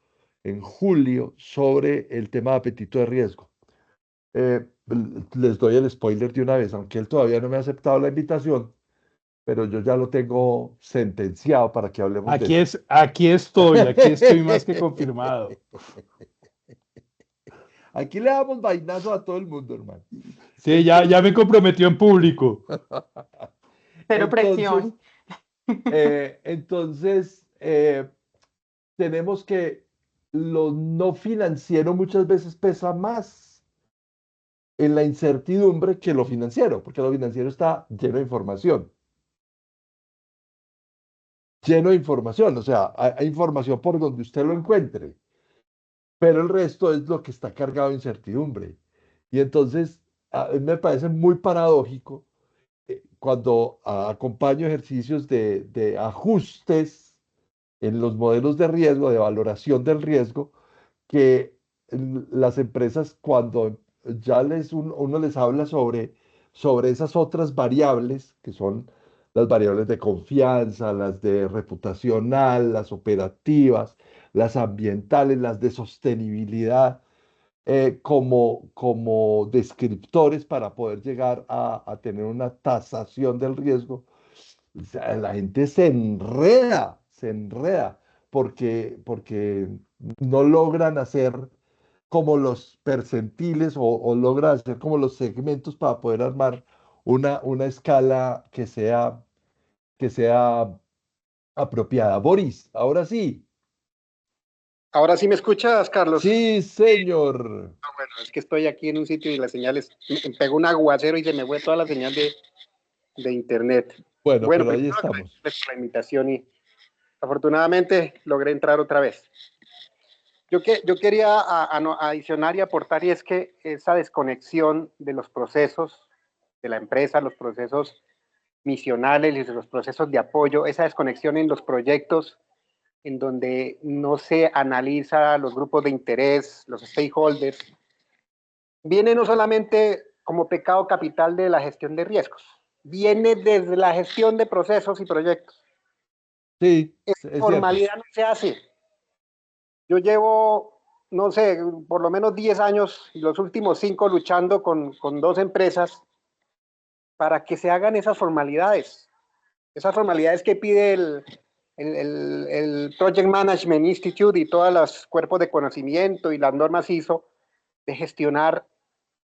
en julio sobre el tema de apetito de riesgo. Les doy el spoiler de una vez, aunque él todavía no me ha aceptado la invitación, pero yo ya lo tengo sentenciado para que hablemos de eso. Aquí estoy más que confirmado. Aquí le damos vainazo a todo el mundo, hermano. Sí, ya Entonces, me comprometió en público. Cero entonces, presión. entonces, tenemos que lo no financiero muchas veces pesa más en la incertidumbre que lo financiero, porque lo financiero está lleno de información, lleno de información, o sea, hay información por donde usted lo encuentre, pero el resto es lo que está cargado de incertidumbre. Y entonces, a mí me parece muy paradójico cuando acompaño ejercicios de ajustes en los modelos de riesgo, de valoración del riesgo, que las empresas cuando ya uno les habla sobre esas otras variables, que son las variables de confianza, las de reputacional, las operativas, las ambientales, las de sostenibilidad, como descriptores para poder llegar a tener una tasación del riesgo, o sea, la gente se enreda, porque no logran hacer como los percentiles o logran hacer como los segmentos para poder armar una escala que sea apropiada. Boris, ahora sí. Ahora sí me escuchas, Carlos. Sí, señor. Bueno, es que estoy aquí en un sitio y las señales, me pegó un aguacero y se me fue toda la señal de internet. Bueno, Bueno, pero pues ahí quiero estamos. agradecerles por la invitación y afortunadamente logré entrar otra vez. Yo quería adicionar y aportar, y es que esa desconexión de los procesos de la empresa, los procesos misionales y de los procesos de apoyo, esa desconexión en los proyectos en donde no se analiza los grupos de interés, los stakeholders, viene no solamente como pecado capital de la gestión de riesgos, viene desde la gestión de procesos y proyectos. Sí, Esa es cierto. formalidad no se hace. Yo llevo, no sé, por lo menos 10 años, y los últimos 5 luchando con 2 empresas para que se hagan esas formalidades que pide el Project Management Institute y todos los cuerpos de conocimiento y las normas ISO de gestionar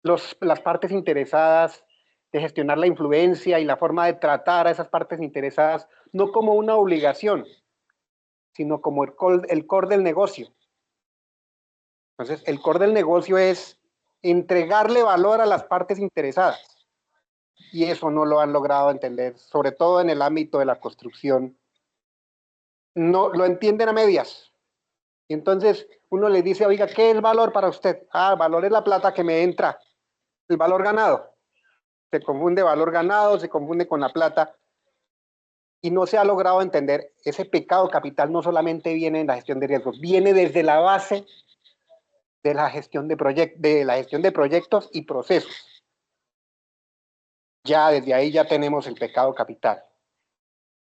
las partes interesadas, de gestionar la influencia y la forma de tratar a esas partes interesadas, no como una obligación, sino como el core del negocio. Entonces, el core del negocio es entregarle valor a las partes interesadas. Y eso no lo han logrado entender, sobre todo en el ámbito de la construcción. No lo entienden a medias. Y entonces uno le dice, oiga, ¿qué es valor para usted? Ah, valor es la plata que me entra, el valor ganado. Se confunde valor ganado, se confunde con la plata. Y no se ha logrado entender, ese pecado capital no solamente viene en la gestión de riesgos, viene desde la base de la gestión de proyectos y procesos. Ya desde ahí ya tenemos el pecado capital.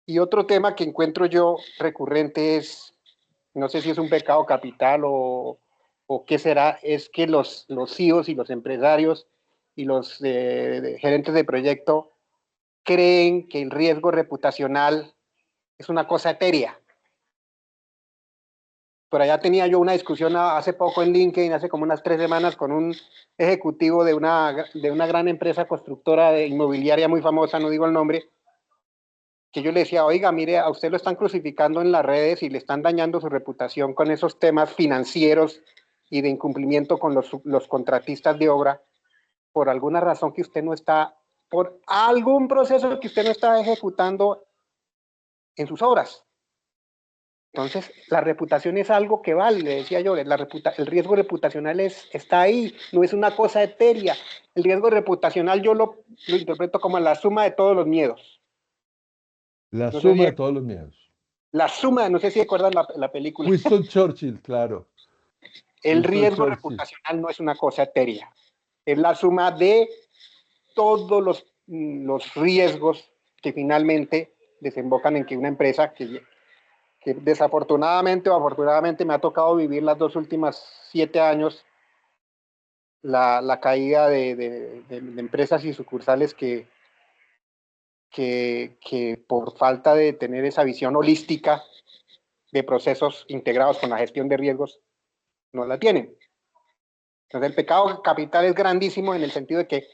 Y otro tema que encuentro yo recurrente es, no sé si es un pecado capital o qué será, es que los CEOs y los empresarios y los gerentes de proyecto creen que el riesgo reputacional es una cosa etérea. Por allá tenía yo una discusión hace poco en LinkedIn, hace como unas 3 semanas, con un ejecutivo de una gran empresa constructora inmobiliaria muy famosa, no digo el nombre, que yo le decía, oiga, mire, a usted lo están crucificando en las redes y le están dañando su reputación con esos temas financieros y de incumplimiento con los contratistas de obra, por alguna razón que usted no está, por algún proceso que usted no está ejecutando en sus obras. Entonces, la reputación es algo que vale, le decía yo, el riesgo reputacional está ahí, no es una cosa etérea. El riesgo reputacional yo lo interpreto como la suma de todos los miedos. La No sé suma de si, todos los miedos. la suma, no sé si recuerdan la película. Winston Churchill, claro. El Winston riesgo Churchill. reputacional no es una cosa etérea, es la suma de todos los riesgos que finalmente desembocan en que una empresa que desafortunadamente o afortunadamente me ha tocado vivir las 2 últimas 7 años, la caída de empresas y sucursales que por falta de tener esa visión holística de procesos integrados con la gestión de riesgos, no la tienen. Entonces el pecado capital es grandísimo en el sentido de que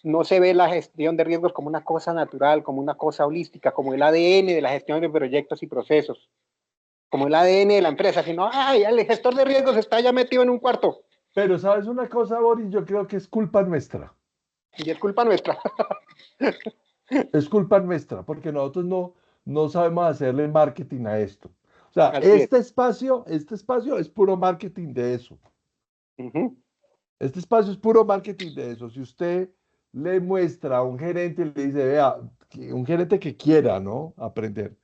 no se ve la gestión de riesgos como una cosa natural, como una cosa holística, como el ADN de la gestión de proyectos y procesos, como el ADN de la empresa, sino, ay, el gestor de riesgos está ya metido en un cuarto. Pero ¿sabes una cosa, Boris? Yo creo que es culpa nuestra. Y es culpa nuestra. Es culpa nuestra, porque nosotros no sabemos hacerle marketing a esto. O sea, Así es. este espacio es puro marketing de eso. Uh-huh. Este espacio es puro marketing de eso. Si usted le muestra a un gerente y le dice, vea, un gerente que quiera, ¿no? Aprender.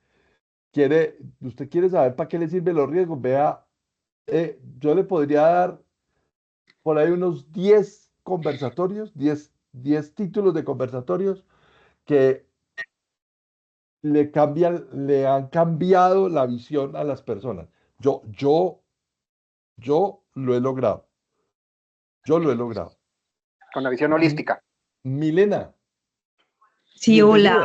Usted quiere saber para qué le sirven los riesgos, vea, yo le podría dar por ahí unos 10 conversatorios, 10 títulos de conversatorios que le han cambiado la visión a las personas. Yo, yo, yo lo he logrado. Yo lo he logrado. Con la visión M- holística. Milena, Sí, hola,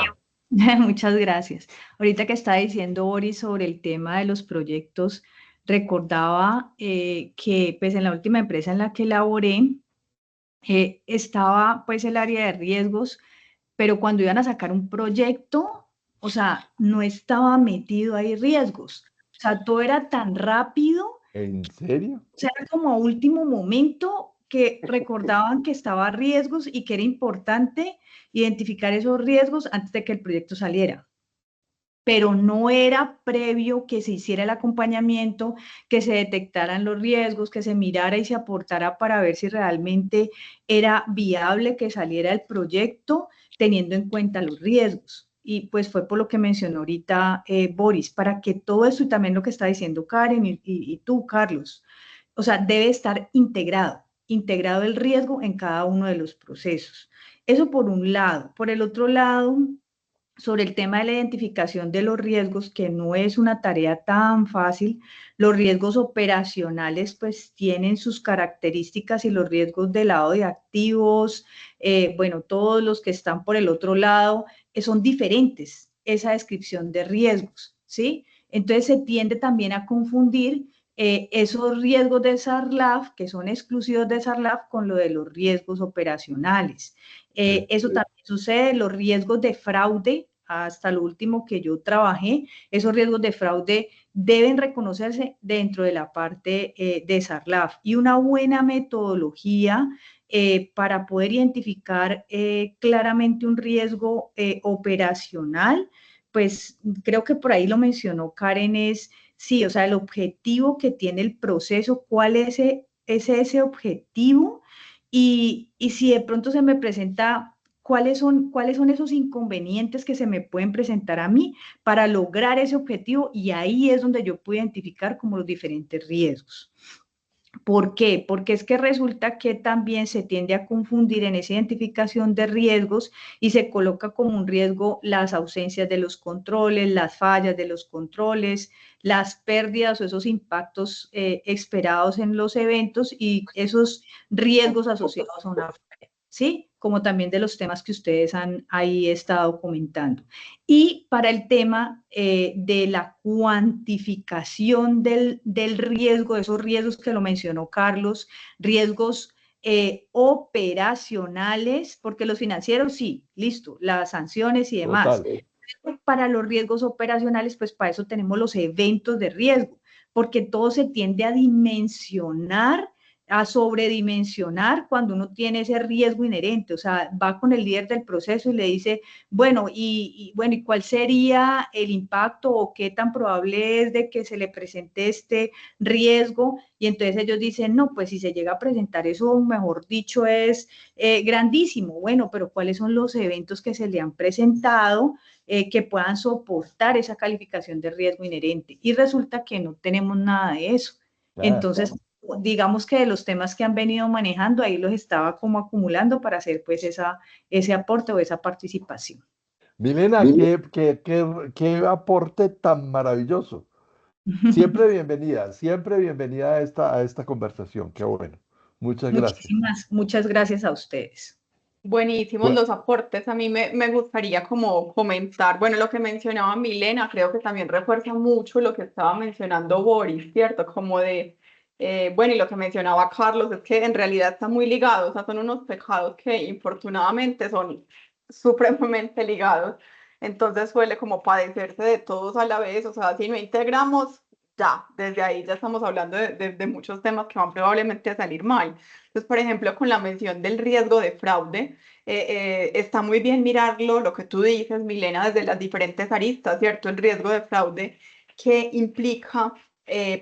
bienvenida. muchas gracias. Ahorita que está diciendo Boris sobre el tema de los proyectos, recordaba que pues en la última empresa en la que laboré estaba pues el área de riesgos, pero cuando iban a sacar un proyecto, o sea, no estaba metido ahí riesgos. O sea, todo era tan rápido, ¿En serio? o sea, era como a último momento que recordaban que estaba riesgos y que era importante identificar esos riesgos antes de que el proyecto saliera. Pero no era previo que se hiciera el acompañamiento, que se detectaran los riesgos, que se mirara y se aportara para ver si realmente era viable que saliera el proyecto teniendo en cuenta los riesgos. Y pues fue por lo que mencionó ahorita Boris, para que todo esto y también lo que está diciendo Karen y tú, Carlos, o sea, debe estar integrado el riesgo en cada uno de los procesos. Eso por un lado. Por el otro lado, sobre el tema de la identificación de los riesgos, que no es una tarea tan fácil. Los riesgos operacionales pues tienen sus características y los riesgos del lado de activos, bueno, todos los que están por el otro lado, son diferentes esa descripción de riesgos, ¿sí? Entonces se tiende también a confundir esos riesgos de SARLAF, que son exclusivos de SARLAF, con lo de los riesgos operacionales. Eso también sucede, los riesgos de fraude, hasta lo último que yo trabajé, esos riesgos de fraude deben reconocerse dentro de la parte de SARLAF y una buena metodología para poder identificar claramente un riesgo operacional, pues creo que por ahí lo mencionó Karen, es sí, o sea, el objetivo que tiene el proceso, cuál es ese objetivo y si de pronto se me presenta, cuáles son esos inconvenientes que se me pueden presentar a mí para lograr ese objetivo y ahí es donde yo puedo identificar como los diferentes riesgos. ¿Por qué? Porque es que resulta que también se tiende a confundir en esa identificación de riesgos y se coloca como un riesgo las ausencias de los controles, las fallas de los controles, las pérdidas o esos impactos esperados en los eventos y esos riesgos asociados a una falla, ¿sí? Como también de los temas que ustedes han ahí estado comentando. Y para el tema de la cuantificación del riesgo, de esos riesgos que lo mencionó Carlos, riesgos operacionales, porque los financieros sí, listo, las sanciones y demás. Total. Para los riesgos operacionales, pues para eso tenemos los eventos de riesgo, porque todo se tiende a dimensionar, a sobredimensionar cuando uno tiene ese riesgo inherente, o sea, va con el líder del proceso y le dice, bueno, bueno, ¿y cuál sería el impacto o qué tan probable es de que se le presente este riesgo? Y entonces ellos dicen, no, pues si se llega a presentar eso, mejor dicho, es grandísimo. Bueno, pero ¿cuáles son los eventos que se le han presentado que puedan soportar esa calificación de riesgo inherente? Y resulta que no tenemos nada de eso. Entonces, digamos que de los temas que han venido manejando, ahí los estaba como acumulando para hacer pues ese aporte o esa participación. Milena, qué aporte tan maravilloso. Siempre bienvenida a esta conversación. Qué bueno. Muchas gracias. Muchas gracias a ustedes. Buenísimos Bueno, los aportes. A mí me gustaría como comentar, bueno, lo que mencionaba Milena, creo que también refuerza mucho lo que estaba mencionando Boris, ¿cierto? Como de, bueno, y lo que mencionaba Carlos es que en realidad están muy ligados, o sea, son unos pecados que infortunadamente son supremamente ligados. Entonces suele como padecerse de todos a la vez, o sea, si no integramos, ya, desde ahí ya estamos hablando de muchos temas que van probablemente a salir mal. Entonces, por ejemplo, con la mención del riesgo de fraude, está muy bien mirarlo, lo que tú dices, Milena, desde las diferentes aristas, ¿cierto? El riesgo de fraude, ¿qué implica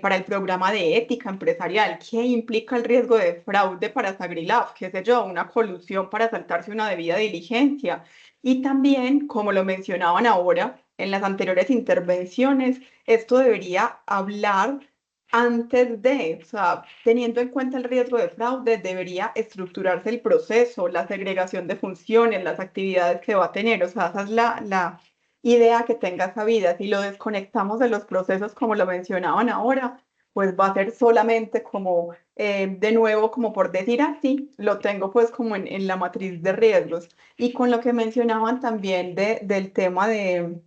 para el programa de ética empresarial? ¿Qué implica el riesgo de fraude para Sagrilab? ¿Qué sé yo? Una colusión para saltarse una debida diligencia. Y también, como lo mencionaban ahora en las anteriores intervenciones, esto debería hablar antes de, o sea, teniendo en cuenta el riesgo de fraude, debería estructurarse el proceso, la segregación de funciones, las actividades que va a tener. O sea, esa es la idea que tenga esa vida. Si lo desconectamos de los procesos, como lo mencionaban ahora, pues va a ser solamente como, de nuevo, como por decir así, lo tengo pues como en la matriz de riesgos. Y con lo que mencionaban también del tema de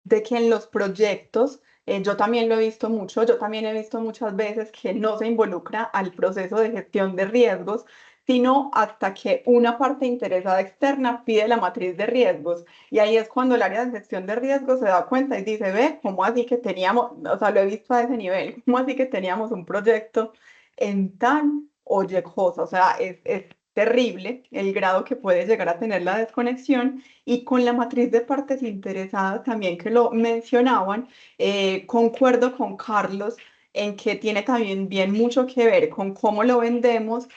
que en los proyectos Yo también lo he visto mucho, yo también he visto muchas veces que no se involucra al proceso de gestión de riesgos, sino hasta que una parte interesada externa pide la matriz de riesgos. Y ahí es cuando el área de gestión de riesgos se da cuenta y dice, ve, ¿cómo así que teníamos, o sea, lo he visto a ese nivel, cómo así que teníamos un proyecto en tan oye cosa? O sea, es terrible el grado que puede llegar a tener la desconexión. Y con la matriz de partes interesadas también que lo mencionaban, concuerdo con Carlos en que tiene también bien mucho que ver con cómo lo vendemos,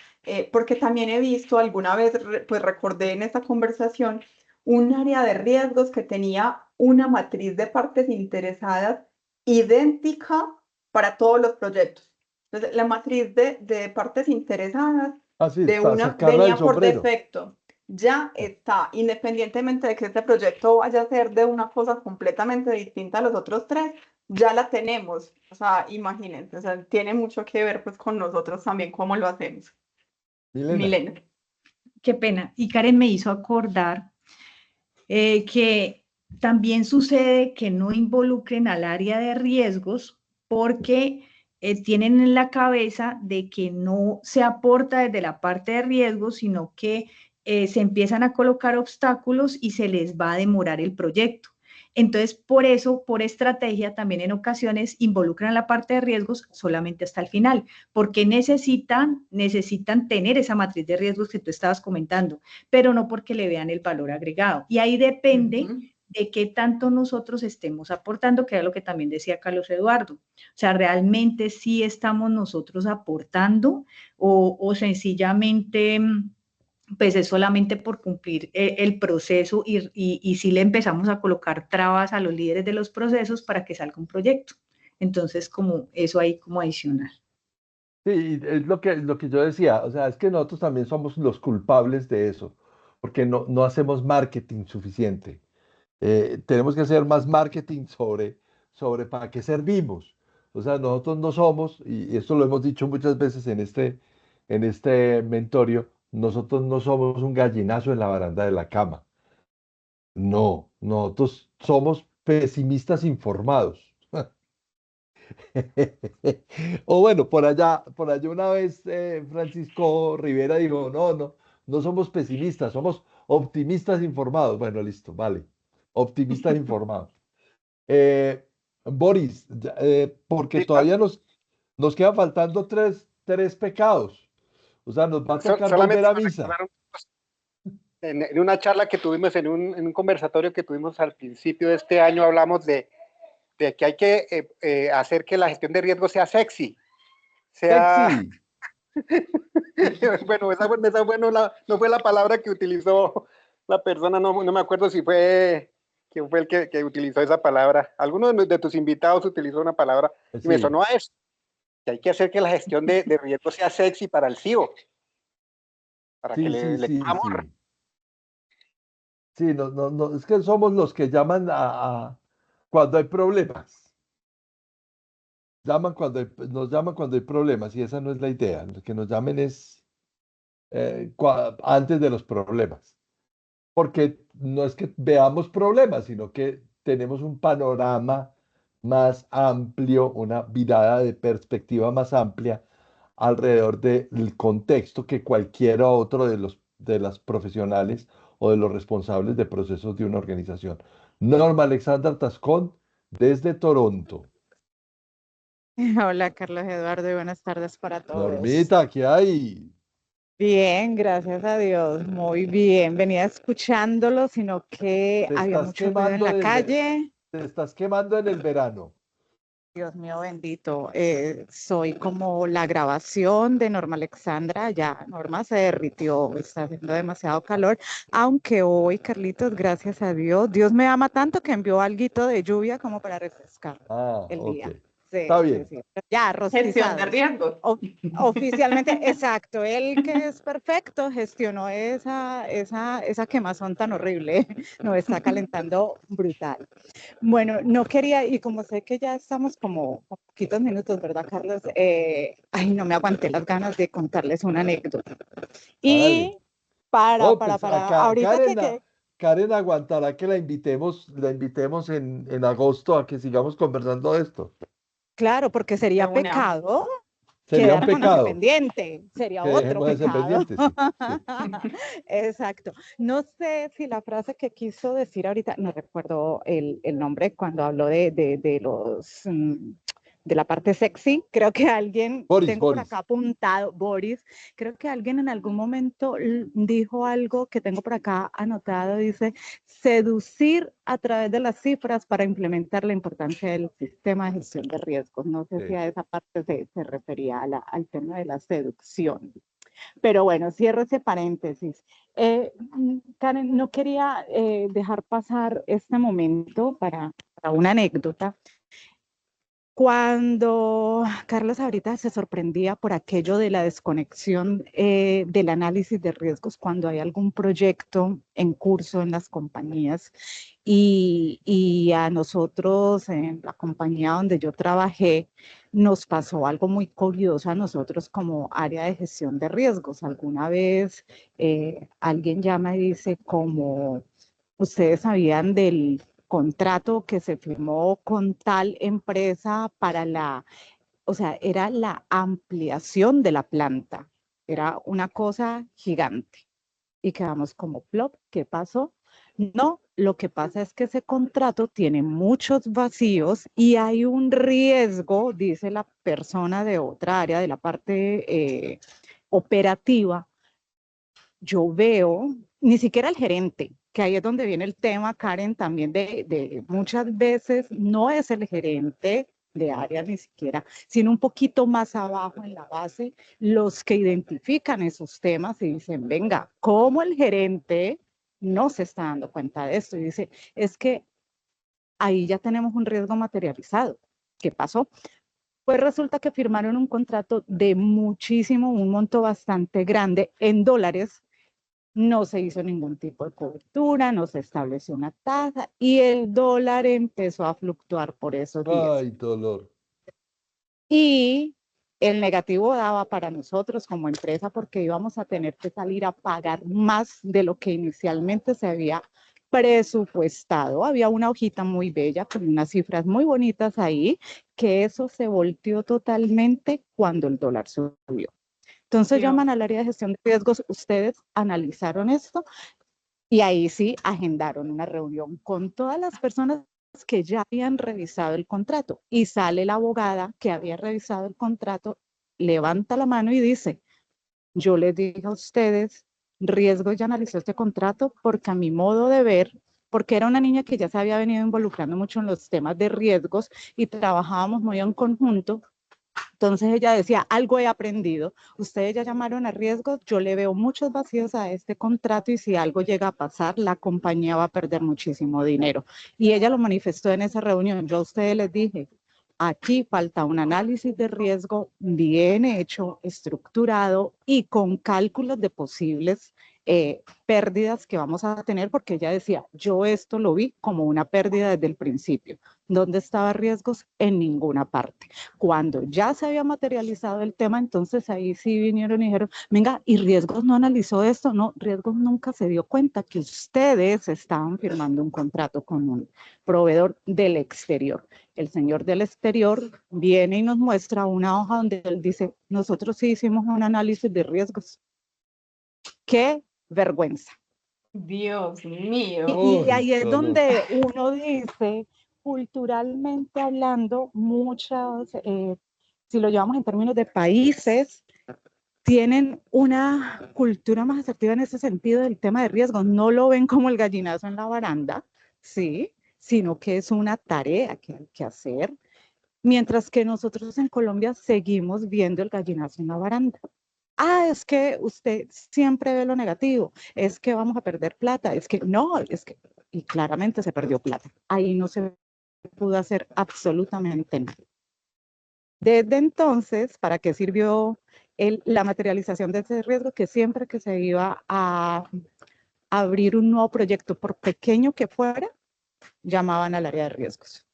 porque también he visto alguna vez, pues recordé en esta conversación, un área de riesgos que tenía una matriz de partes interesadas idéntica para todos los proyectos. Entonces, la matriz de partes interesadas Así, de para una sacarla del venía por sombrero. defecto. Ya está, independientemente de que este proyecto vaya a ser de una cosa completamente distinta a los otros tres, ya la tenemos. O sea, imagínense, o sea, tiene mucho que ver pues con nosotros también cómo lo hacemos. Milena. Milena. Qué pena. Y Karen me hizo acordar que también sucede que no involucren al área de riesgos porque tienen en la cabeza de que no se aporta desde la parte de riesgos, sino que se empiezan a colocar obstáculos y se les va a demorar el proyecto. Entonces, por eso, por estrategia, también en ocasiones involucran la parte de riesgos solamente hasta el final, porque necesitan tener esa matriz de riesgos que tú estabas comentando, pero no porque le vean el valor agregado. Y ahí depende de qué tanto nosotros estemos aportando, que era lo que también decía Carlos Eduardo. O sea, realmente sí estamos nosotros aportando o sencillamente pues es solamente por cumplir el proceso y sí le empezamos a colocar trabas a los líderes de los procesos para que salga un proyecto. Entonces, como eso ahí como adicional. Sí, es lo que yo decía, o sea, es que nosotros también somos los culpables de eso, porque no hacemos marketing suficiente. Tenemos que hacer más marketing sobre para qué servimos. O sea, nosotros no somos, y esto lo hemos dicho muchas veces en este mentorio, nosotros no somos un gallinazo en la baranda de la cama. No, nosotros somos pesimistas informados. O bueno, por allá una vez Francisco Rivera dijo, no somos pesimistas, somos optimistas informados. Bueno, listo, vale, optimistas informados. Boris, porque Sí, todavía nos quedan faltando tres pecados. O sea, nos va a tocar volver solamente a me misa. recordaron en una charla que tuvimos, en un conversatorio que tuvimos al principio de este año, hablamos de que hay que hacer que la gestión de riesgo sea sexy, sea, Sexy. bueno, bueno, no fue la palabra que utilizó la persona, no me acuerdo si fue, quién fue el que utilizó esa palabra. Alguno de tus invitados utilizó una palabra y me Sí, sonó a eso, que hay que hacer que la gestión de riesgo sea sexy para el CEO, para que sí, sí, le sí, amor. sí. Sí, no, es que somos los que llaman cuando hay problemas. Nos llaman cuando hay problemas y esa no es la idea. Lo que nos llamen es antes de los problemas. Porque no es que veamos problemas, sino que tenemos un panorama más amplio, una mirada de perspectiva más amplia alrededor del contexto que cualquiera otro de las profesionales o de los responsables de procesos de una organización. Norma Alexandra Tascón, desde Toronto. Hola, Carlos Eduardo, y buenas tardes para todos. Normita, ¿qué hay? Bien, gracias a Dios, muy bien. Venía escuchándolo, sino que Te había estás mucho ruido en quemando la calle. te estás quemando en el verano. Dios mío bendito, soy como la grabación de Norma Alexandra, ya Norma se derritió, está haciendo demasiado calor, aunque hoy, Carlitos, gracias a Dios, Dios me ama tanto que envió alguito de lluvia como para refrescar Ah, el ok. día. Está Sí, sí, bien. sí. Ya, Gestión de rostizados. riesgos. Oficialmente, exacto, él que es perfecto gestionó esa quemazón tan horrible, nos está calentando brutal. Bueno, no quería, y como sé que ya estamos como a poquitos minutos, ¿verdad, Carlos? Ay, no me aguanté las ganas de contarles una anécdota. Hágale. Y para, Oh, para, pues para, acá, ahorita Karen, que Karen aguantará que la invitemos en agosto a que sigamos conversando de esto. Claro, porque De sería una. pecado Sería un quedáramos ese pecado pendiente, sería que otro dejemos ese pecado. pendiente, sí, sí. Exacto. No sé si la frase que quiso decir ahorita, no recuerdo el nombre cuando habló de los de la parte sexy, creo que alguien, tengo por Boris. acá apuntado, Boris, creo que alguien en algún momento dijo algo que tengo por acá anotado, dice, seducir a través de las cifras para implementar la importancia del sistema de gestión de riesgos. No sé si Sí. a esa parte se refería al tema de la seducción. Pero bueno, cierro ese paréntesis. Karen, no quería dejar pasar este momento para una anécdota. Cuando Carlos ahorita se sorprendía por aquello de la desconexión del análisis de riesgos cuando hay algún proyecto en curso en las compañías y a nosotros en la compañía donde yo trabajé nos pasó algo muy curioso a nosotros como área de gestión de riesgos. Alguna vez alguien llama y dice como ustedes sabían del contrato que se firmó con tal empresa para o sea, era la ampliación de la planta. Era una cosa gigante. Y quedamos como plop, ¿qué pasó? No, lo que pasa es que ese contrato tiene muchos vacíos y hay un riesgo, dice la persona de otra área, de la parte operativa. Yo veo, ni siquiera el gerente, que ahí es donde viene el tema, Karen, también de muchas veces no es el gerente de área ni siquiera, sino un poquito más abajo en la base, los que identifican esos temas y dicen, venga, ¿cómo el gerente no se está dando cuenta de esto? Y dice, es que ahí ya tenemos un riesgo materializado. ¿Qué pasó? Pues resulta que firmaron un contrato de muchísimo, un monto bastante grande en dólares. No se hizo ningún tipo de cobertura, no se estableció una tasa y el dólar empezó a fluctuar por esos días. Ay, dolor. Y el negativo daba para nosotros como empresa porque íbamos a tener que salir a pagar más de lo que inicialmente se había presupuestado. Había una hojita muy bella con unas cifras muy bonitas ahí, que eso se volteó totalmente cuando el dólar subió. Entonces Dios. llaman al área de gestión de riesgos, ustedes analizaron esto y ahí sí agendaron una reunión con todas las personas que ya habían revisado el contrato y sale la abogada que había revisado el contrato, levanta la mano y dice, yo les dije a ustedes, riesgo ya analizó este contrato porque a mi modo de ver, porque era una niña que ya se había venido involucrando mucho en los temas de riesgos y trabajábamos muy en conjunto. Entonces ella decía, algo he aprendido, ustedes ya llamaron a riesgos, yo le veo muchos vacíos a este contrato y si algo llega a pasar, la compañía va a perder muchísimo dinero. Y ella lo manifestó en esa reunión, yo a ustedes les dije, aquí falta un análisis de riesgo bien hecho, estructurado y con cálculos de posibles pérdidas que vamos a tener, porque ella decía, yo esto lo vi como una pérdida desde el principio. ¿Dónde estaba riesgos? En ninguna parte. Cuando ya se había materializado el tema, entonces ahí sí vinieron y dijeron, venga, ¿y riesgos no analizó esto? No, riesgos nunca se dio cuenta que ustedes estaban firmando un contrato con un proveedor del exterior. El señor del exterior viene y nos muestra una hoja donde él dice, nosotros sí hicimos un análisis de riesgos. ¡Qué vergüenza! Dios mío. Y Uy, ahí es dolor. donde uno dice, culturalmente hablando, muchas, si lo llevamos en términos de países, tienen una cultura más asertiva en ese sentido del tema de riesgos. No lo ven como el gallinazo en la baranda, ¿sí? Sino que es una tarea que hay que hacer. Mientras que nosotros en Colombia seguimos viendo el gallinazo en la baranda. Ah, es que usted siempre ve lo negativo, es que vamos a perder plata, es que no, es que, y claramente se perdió plata. Ahí no se pudo hacer absolutamente nada. Desde entonces, ¿para qué sirvió la materialización de ese riesgo? Que siempre que se iba a abrir un nuevo proyecto, por pequeño que fuera, llamaban al área de riesgos.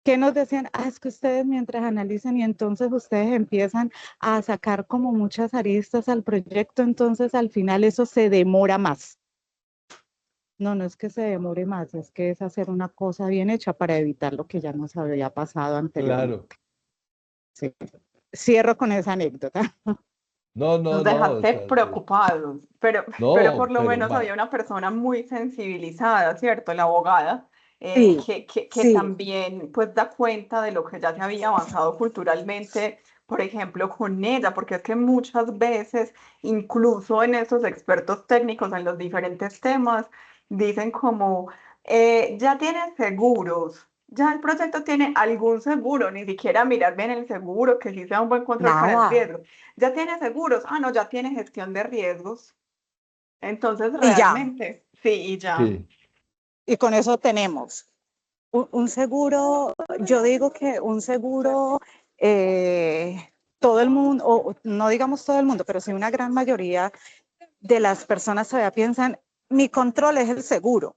¿Qué nos decían? Ah, es que ustedes mientras analizan y entonces ustedes empiezan a sacar como muchas aristas al proyecto, entonces al final eso se demora más. No, no es que se demore más, es que es hacer una cosa bien hecha para evitar lo que ya nos había pasado anteriormente. Claro. Sí. Cierro con esa anécdota. No, Nos no, no, o dejaste sea, preocupados, pero por no, lo pero menos había una persona muy sensibilizada, ¿cierto? La abogada, Sí, que sí, también pues da cuenta de lo que ya se había avanzado culturalmente, por ejemplo, con ella, porque es que muchas veces, incluso en esos expertos técnicos en los diferentes temas, dicen como, ya tienes seguros. Ya el proyecto tiene algún seguro, ni siquiera mirar bien el seguro, que sí sea un buen control para el nada. riesgo. ¿Ya tiene seguros? Ah, no, ya tiene gestión de riesgos. Entonces, Y ya, realmente, sí, y ya. sí. y con eso tenemos un seguro, yo digo que un seguro, todo el mundo, o no digamos todo el mundo, pero sí una gran mayoría de las personas todavía piensan, mi control es el seguro,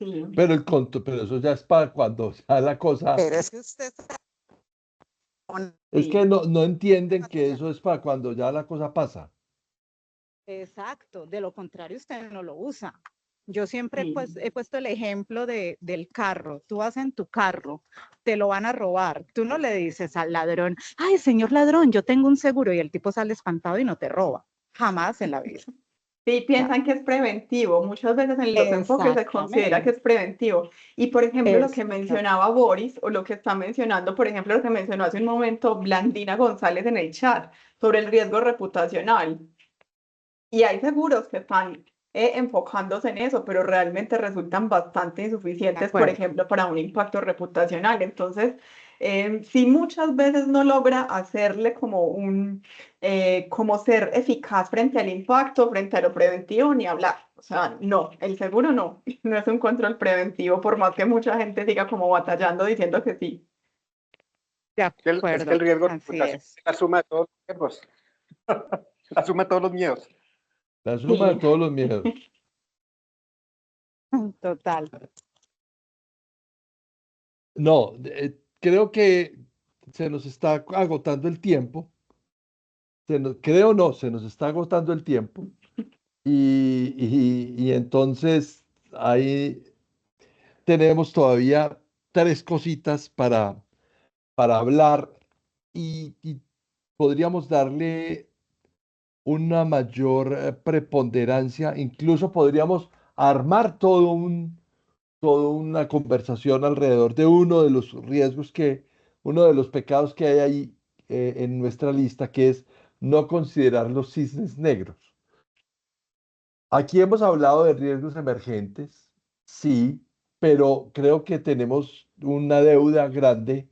Sí. Pero eso ya es para cuando ya la cosa, pero es que usted es Sí. que no entienden que eso es para cuando ya la cosa pasa. exacto, de lo contrario usted no lo usa. Yo siempre Sí. pues, he puesto el ejemplo del carro. Tú vas en tu carro, te lo van a robar. Tú no le dices al ladrón, ay, señor ladrón, yo tengo un seguro y el tipo sale espantado y no te roba. Jamás en la vida. Sí, Ya. piensan que es preventivo. Muchas veces en los enfoques se considera que Exactamente. es preventivo. Y por ejemplo, lo que Exacto. mencionaba Boris, o lo que está mencionando, por ejemplo, lo que mencionó hace un momento Blandina González en el chat sobre el riesgo reputacional. Y hay seguros que están enfocándose en eso, pero realmente resultan bastante De insuficientes, por acuerdo. ejemplo, para un impacto reputacional. Entonces, si muchas veces no logra hacerle como ser eficaz frente al impacto, frente a lo preventivo, ni hablar. O sea, no, el seguro no, no es un control preventivo, por más que mucha gente siga como batallando diciendo que sí. De Es que el acuerdo. riesgo de Así reputación es. es la suma de todos los riesgos, la suma de todos los miedos. La suma de Sí. todos los miedos. Total. No, creo que se nos está agotando el tiempo. Creo no, se nos está agotando el tiempo. Y entonces ahí tenemos todavía tres cositas para hablar y podríamos darle una mayor preponderancia, incluso podríamos armar toda una conversación alrededor de uno de los riesgos uno de los pecados que hay ahí en nuestra lista, que es no considerar los cisnes negros. Aquí hemos hablado de riesgos emergentes, sí, pero creo que tenemos una deuda grande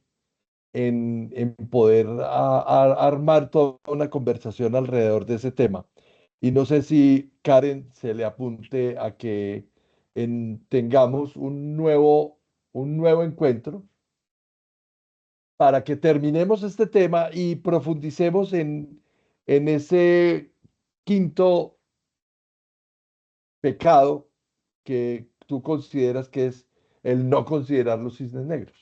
en poder armar toda una conversación alrededor de ese tema. Y no sé si Karen se le apunte a que tengamos un nuevo encuentro para que terminemos este tema y profundicemos en ese quinto pecado que tú consideras que es el no considerar los cisnes negros.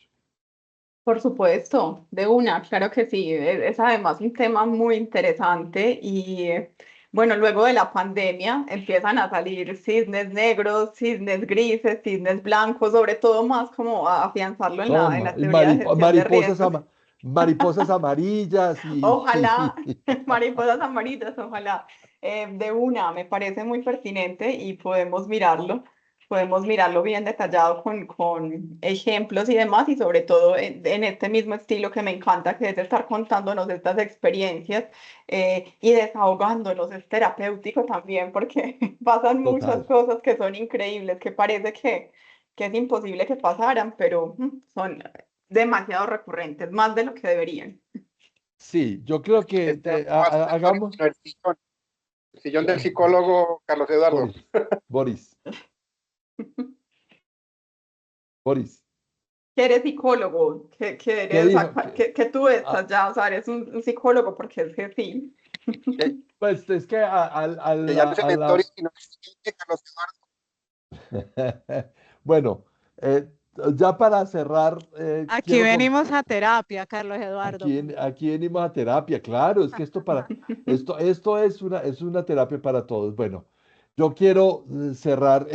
Por supuesto, de una, claro que sí. Es además un tema muy interesante y bueno, luego de la pandemia empiezan a salir cisnes negros, cisnes grises, cisnes blancos, sobre todo más como a afianzarlo en No, la teoría de gestión de riesgos. mariposas amarillas Ojalá, mariposas amarillas, ojalá. De una, me parece muy pertinente y podemos mirarlo bien detallado con ejemplos y demás, y sobre todo en este mismo estilo que me encanta, que es de estar contándonos estas experiencias y desahogándonos. Es terapéutico también porque pasan muchas total. cosas que son increíbles, que parece que es imposible que pasaran, pero son demasiado recurrentes, más de lo que deberían. Sí, yo creo que Este no va a ser hagamos, el sillón del psicólogo Carlos Eduardo. Boris, Boris, Boris, Que eres psicólogo, que ¿qué eres, dijo? que tú Ah, estás ya, o sea, eres un psicólogo porque es que sí. Que, pues es que que ya no es el mentor, sino el siguiente Carlos Eduardo. bueno, ya para cerrar, Aquí venimos a terapia, Carlos Eduardo. aquí venimos a terapia, claro, es que esto es una terapia para todos. Bueno, Yo quiero cerrar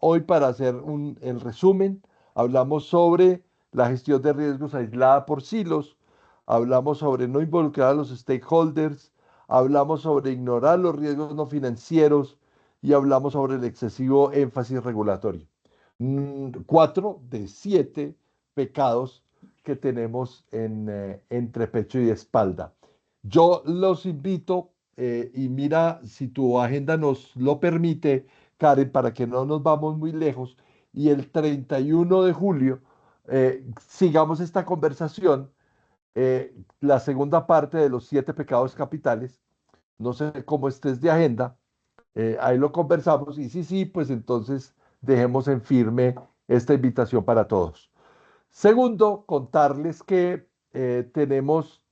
hoy para hacer el resumen. Hablamos sobre la gestión de riesgos aislada por silos, hablamos sobre no involucrar a los stakeholders, hablamos sobre ignorar los riesgos no financieros y hablamos sobre el excesivo énfasis regulatorio. 4 de 7 pecados que tenemos entre pecho y espalda. Yo los invito y mira, si tu agenda nos lo permite, Karen, para que no nos vamos muy lejos, y el 31 de julio sigamos esta conversación, la segunda parte de los 7 pecados capitales. No sé cómo estés de agenda, ahí lo conversamos y sí, pues entonces dejemos en firme esta invitación para todos. Segundo, contarles que tenemos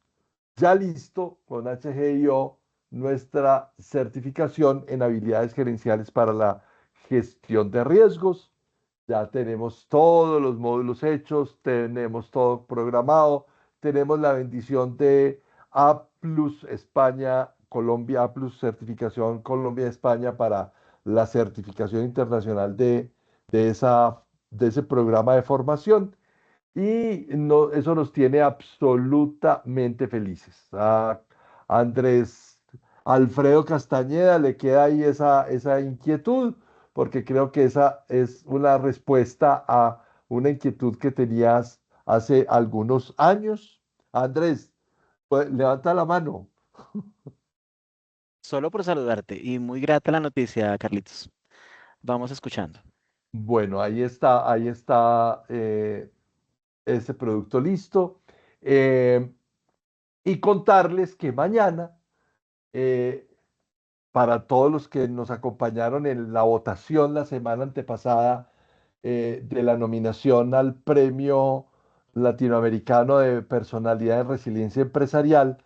ya listo con HGIO nuestra certificación en habilidades gerenciales para la gestión de riesgos. Ya tenemos todos los módulos hechos, tenemos todo programado, tenemos la bendición de A Plus España, Colombia, A Plus certificación Colombia, España para la certificación internacional de ese programa de formación. Y eso nos tiene absolutamente felices. A Andrés Alfredo Castañeda le queda ahí esa inquietud, porque creo que esa es una respuesta a una inquietud que tenías hace algunos años. Andrés, pues, levanta la mano. Solo por saludarte y muy grata la noticia, Carlitos. Vamos escuchando. Bueno, ahí está ese producto listo. Eh, y contarles que mañana, eh, para todos los que nos acompañaron en la votación la semana antepasada de la nominación al Premio Latinoamericano de Personalidad en Resiliencia Empresarial,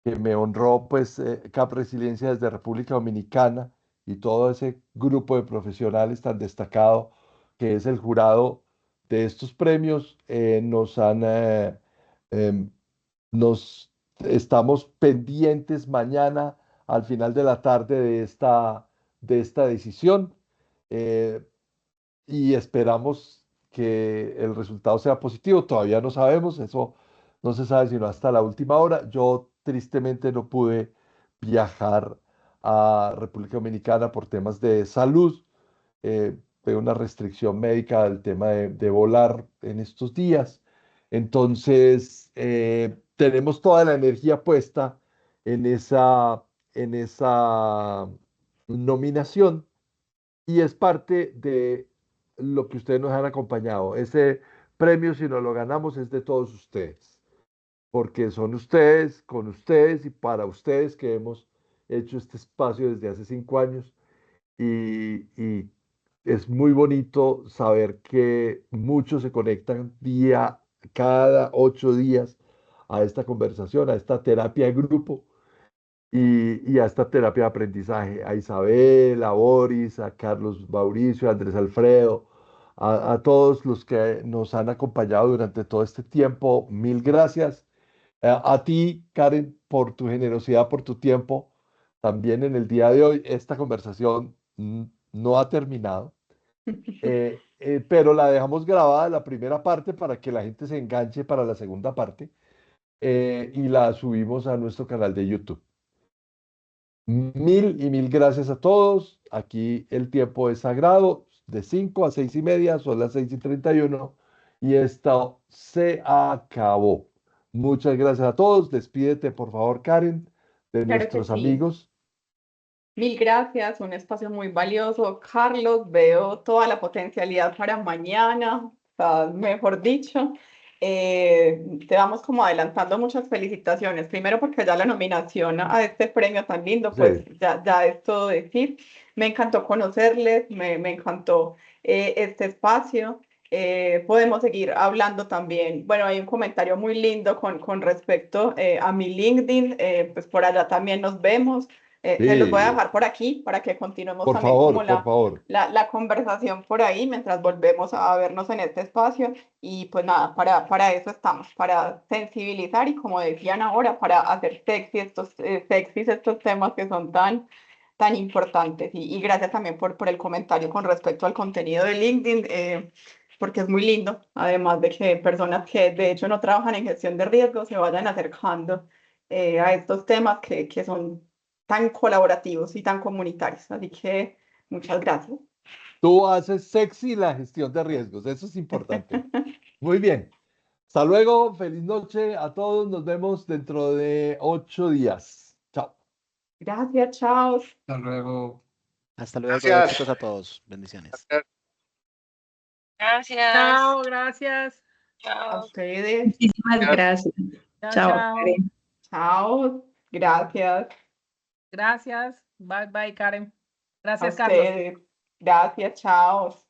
que me honró pues Cap Resiliencia desde República Dominicana y todo ese grupo de profesionales tan destacado que es el jurado de estos premios, em, nos estamos pendientes mañana al final de la tarde de esta decisión, eh, y esperamos que el resultado sea positivo. Todavía no sabemos, eso no se sabe sino hasta la última hora. Yo tristemente no pude viajar a República Dominicana por temas de salud. Fue una restricción médica del tema de volar en estos días. Entonces, tenemos toda la energía puesta en esa nominación y es parte de lo que ustedes nos han acompañado. Ese premio, si no lo ganamos, es de todos ustedes, porque son ustedes, con ustedes y para ustedes que hemos hecho este espacio desde hace 5 años y es muy bonito saber que muchos se conectan cada 8 días a esta conversación, a esta terapia de grupo y a esta terapia de aprendizaje. A Isabel, a Boris, a Carlos Mauricio, a Andrés Alfredo, a todos los que nos han acompañado durante todo este tiempo, mil gracias. A ti, Karen, por tu generosidad, por tu tiempo. También en el día de hoy, esta conversación no ha terminado, pero la dejamos grabada la primera parte para que la gente se enganche para la segunda parte, y la subimos a nuestro canal de YouTube. Mil y mil gracias a todos. Aquí el tiempo es sagrado, de 5 a 6:30, son las 6:31 y esto se acabó. Muchas gracias a todos. Despídete, por favor, Karen, de Claro que nuestros sí. amigos. Mil gracias, un espacio muy valioso. Carlos, veo toda la potencialidad para mañana, o sea, mejor dicho. Te damos como adelantando muchas felicitaciones. Primero porque ya la nominación a este premio tan lindo, pues Sí. ya es todo decir. Me encantó conocerles, me encantó este espacio. Podemos seguir hablando también. Bueno, hay un comentario muy lindo con respecto a mi LinkedIn, pues por allá también nos vemos. Se los voy a Sí, dejar por aquí para que continuemos por también como favor, por favor. la conversación por ahí mientras volvemos a vernos en este espacio. Y pues nada, para eso estamos, para sensibilizar y como decían ahora, para hacer sexys estos temas que son tan importantes. Y gracias también por el comentario con respecto al contenido de LinkedIn, porque es muy lindo, además de que personas que de hecho no trabajan en gestión de riesgos se vayan acercando a estos temas que son tan colaborativos y tan comunitarios. Así que muchas gracias. Tú haces sexy la gestión de riesgos, eso es importante. Muy bien. Hasta luego, feliz noche a todos, nos vemos dentro de 8 días. Chao. Gracias, chao. Hasta luego. Hasta luego, Gracias. éxitos a todos. Bendiciones. Gracias. Chao, gracias. A Chao. ustedes. Muchísimas gracias. Chao, Chao. chao. Karen. Chao. Gracias. Gracias. Bye, bye, Karen. A Gracias, Carlos. ustedes. Gracias, chao.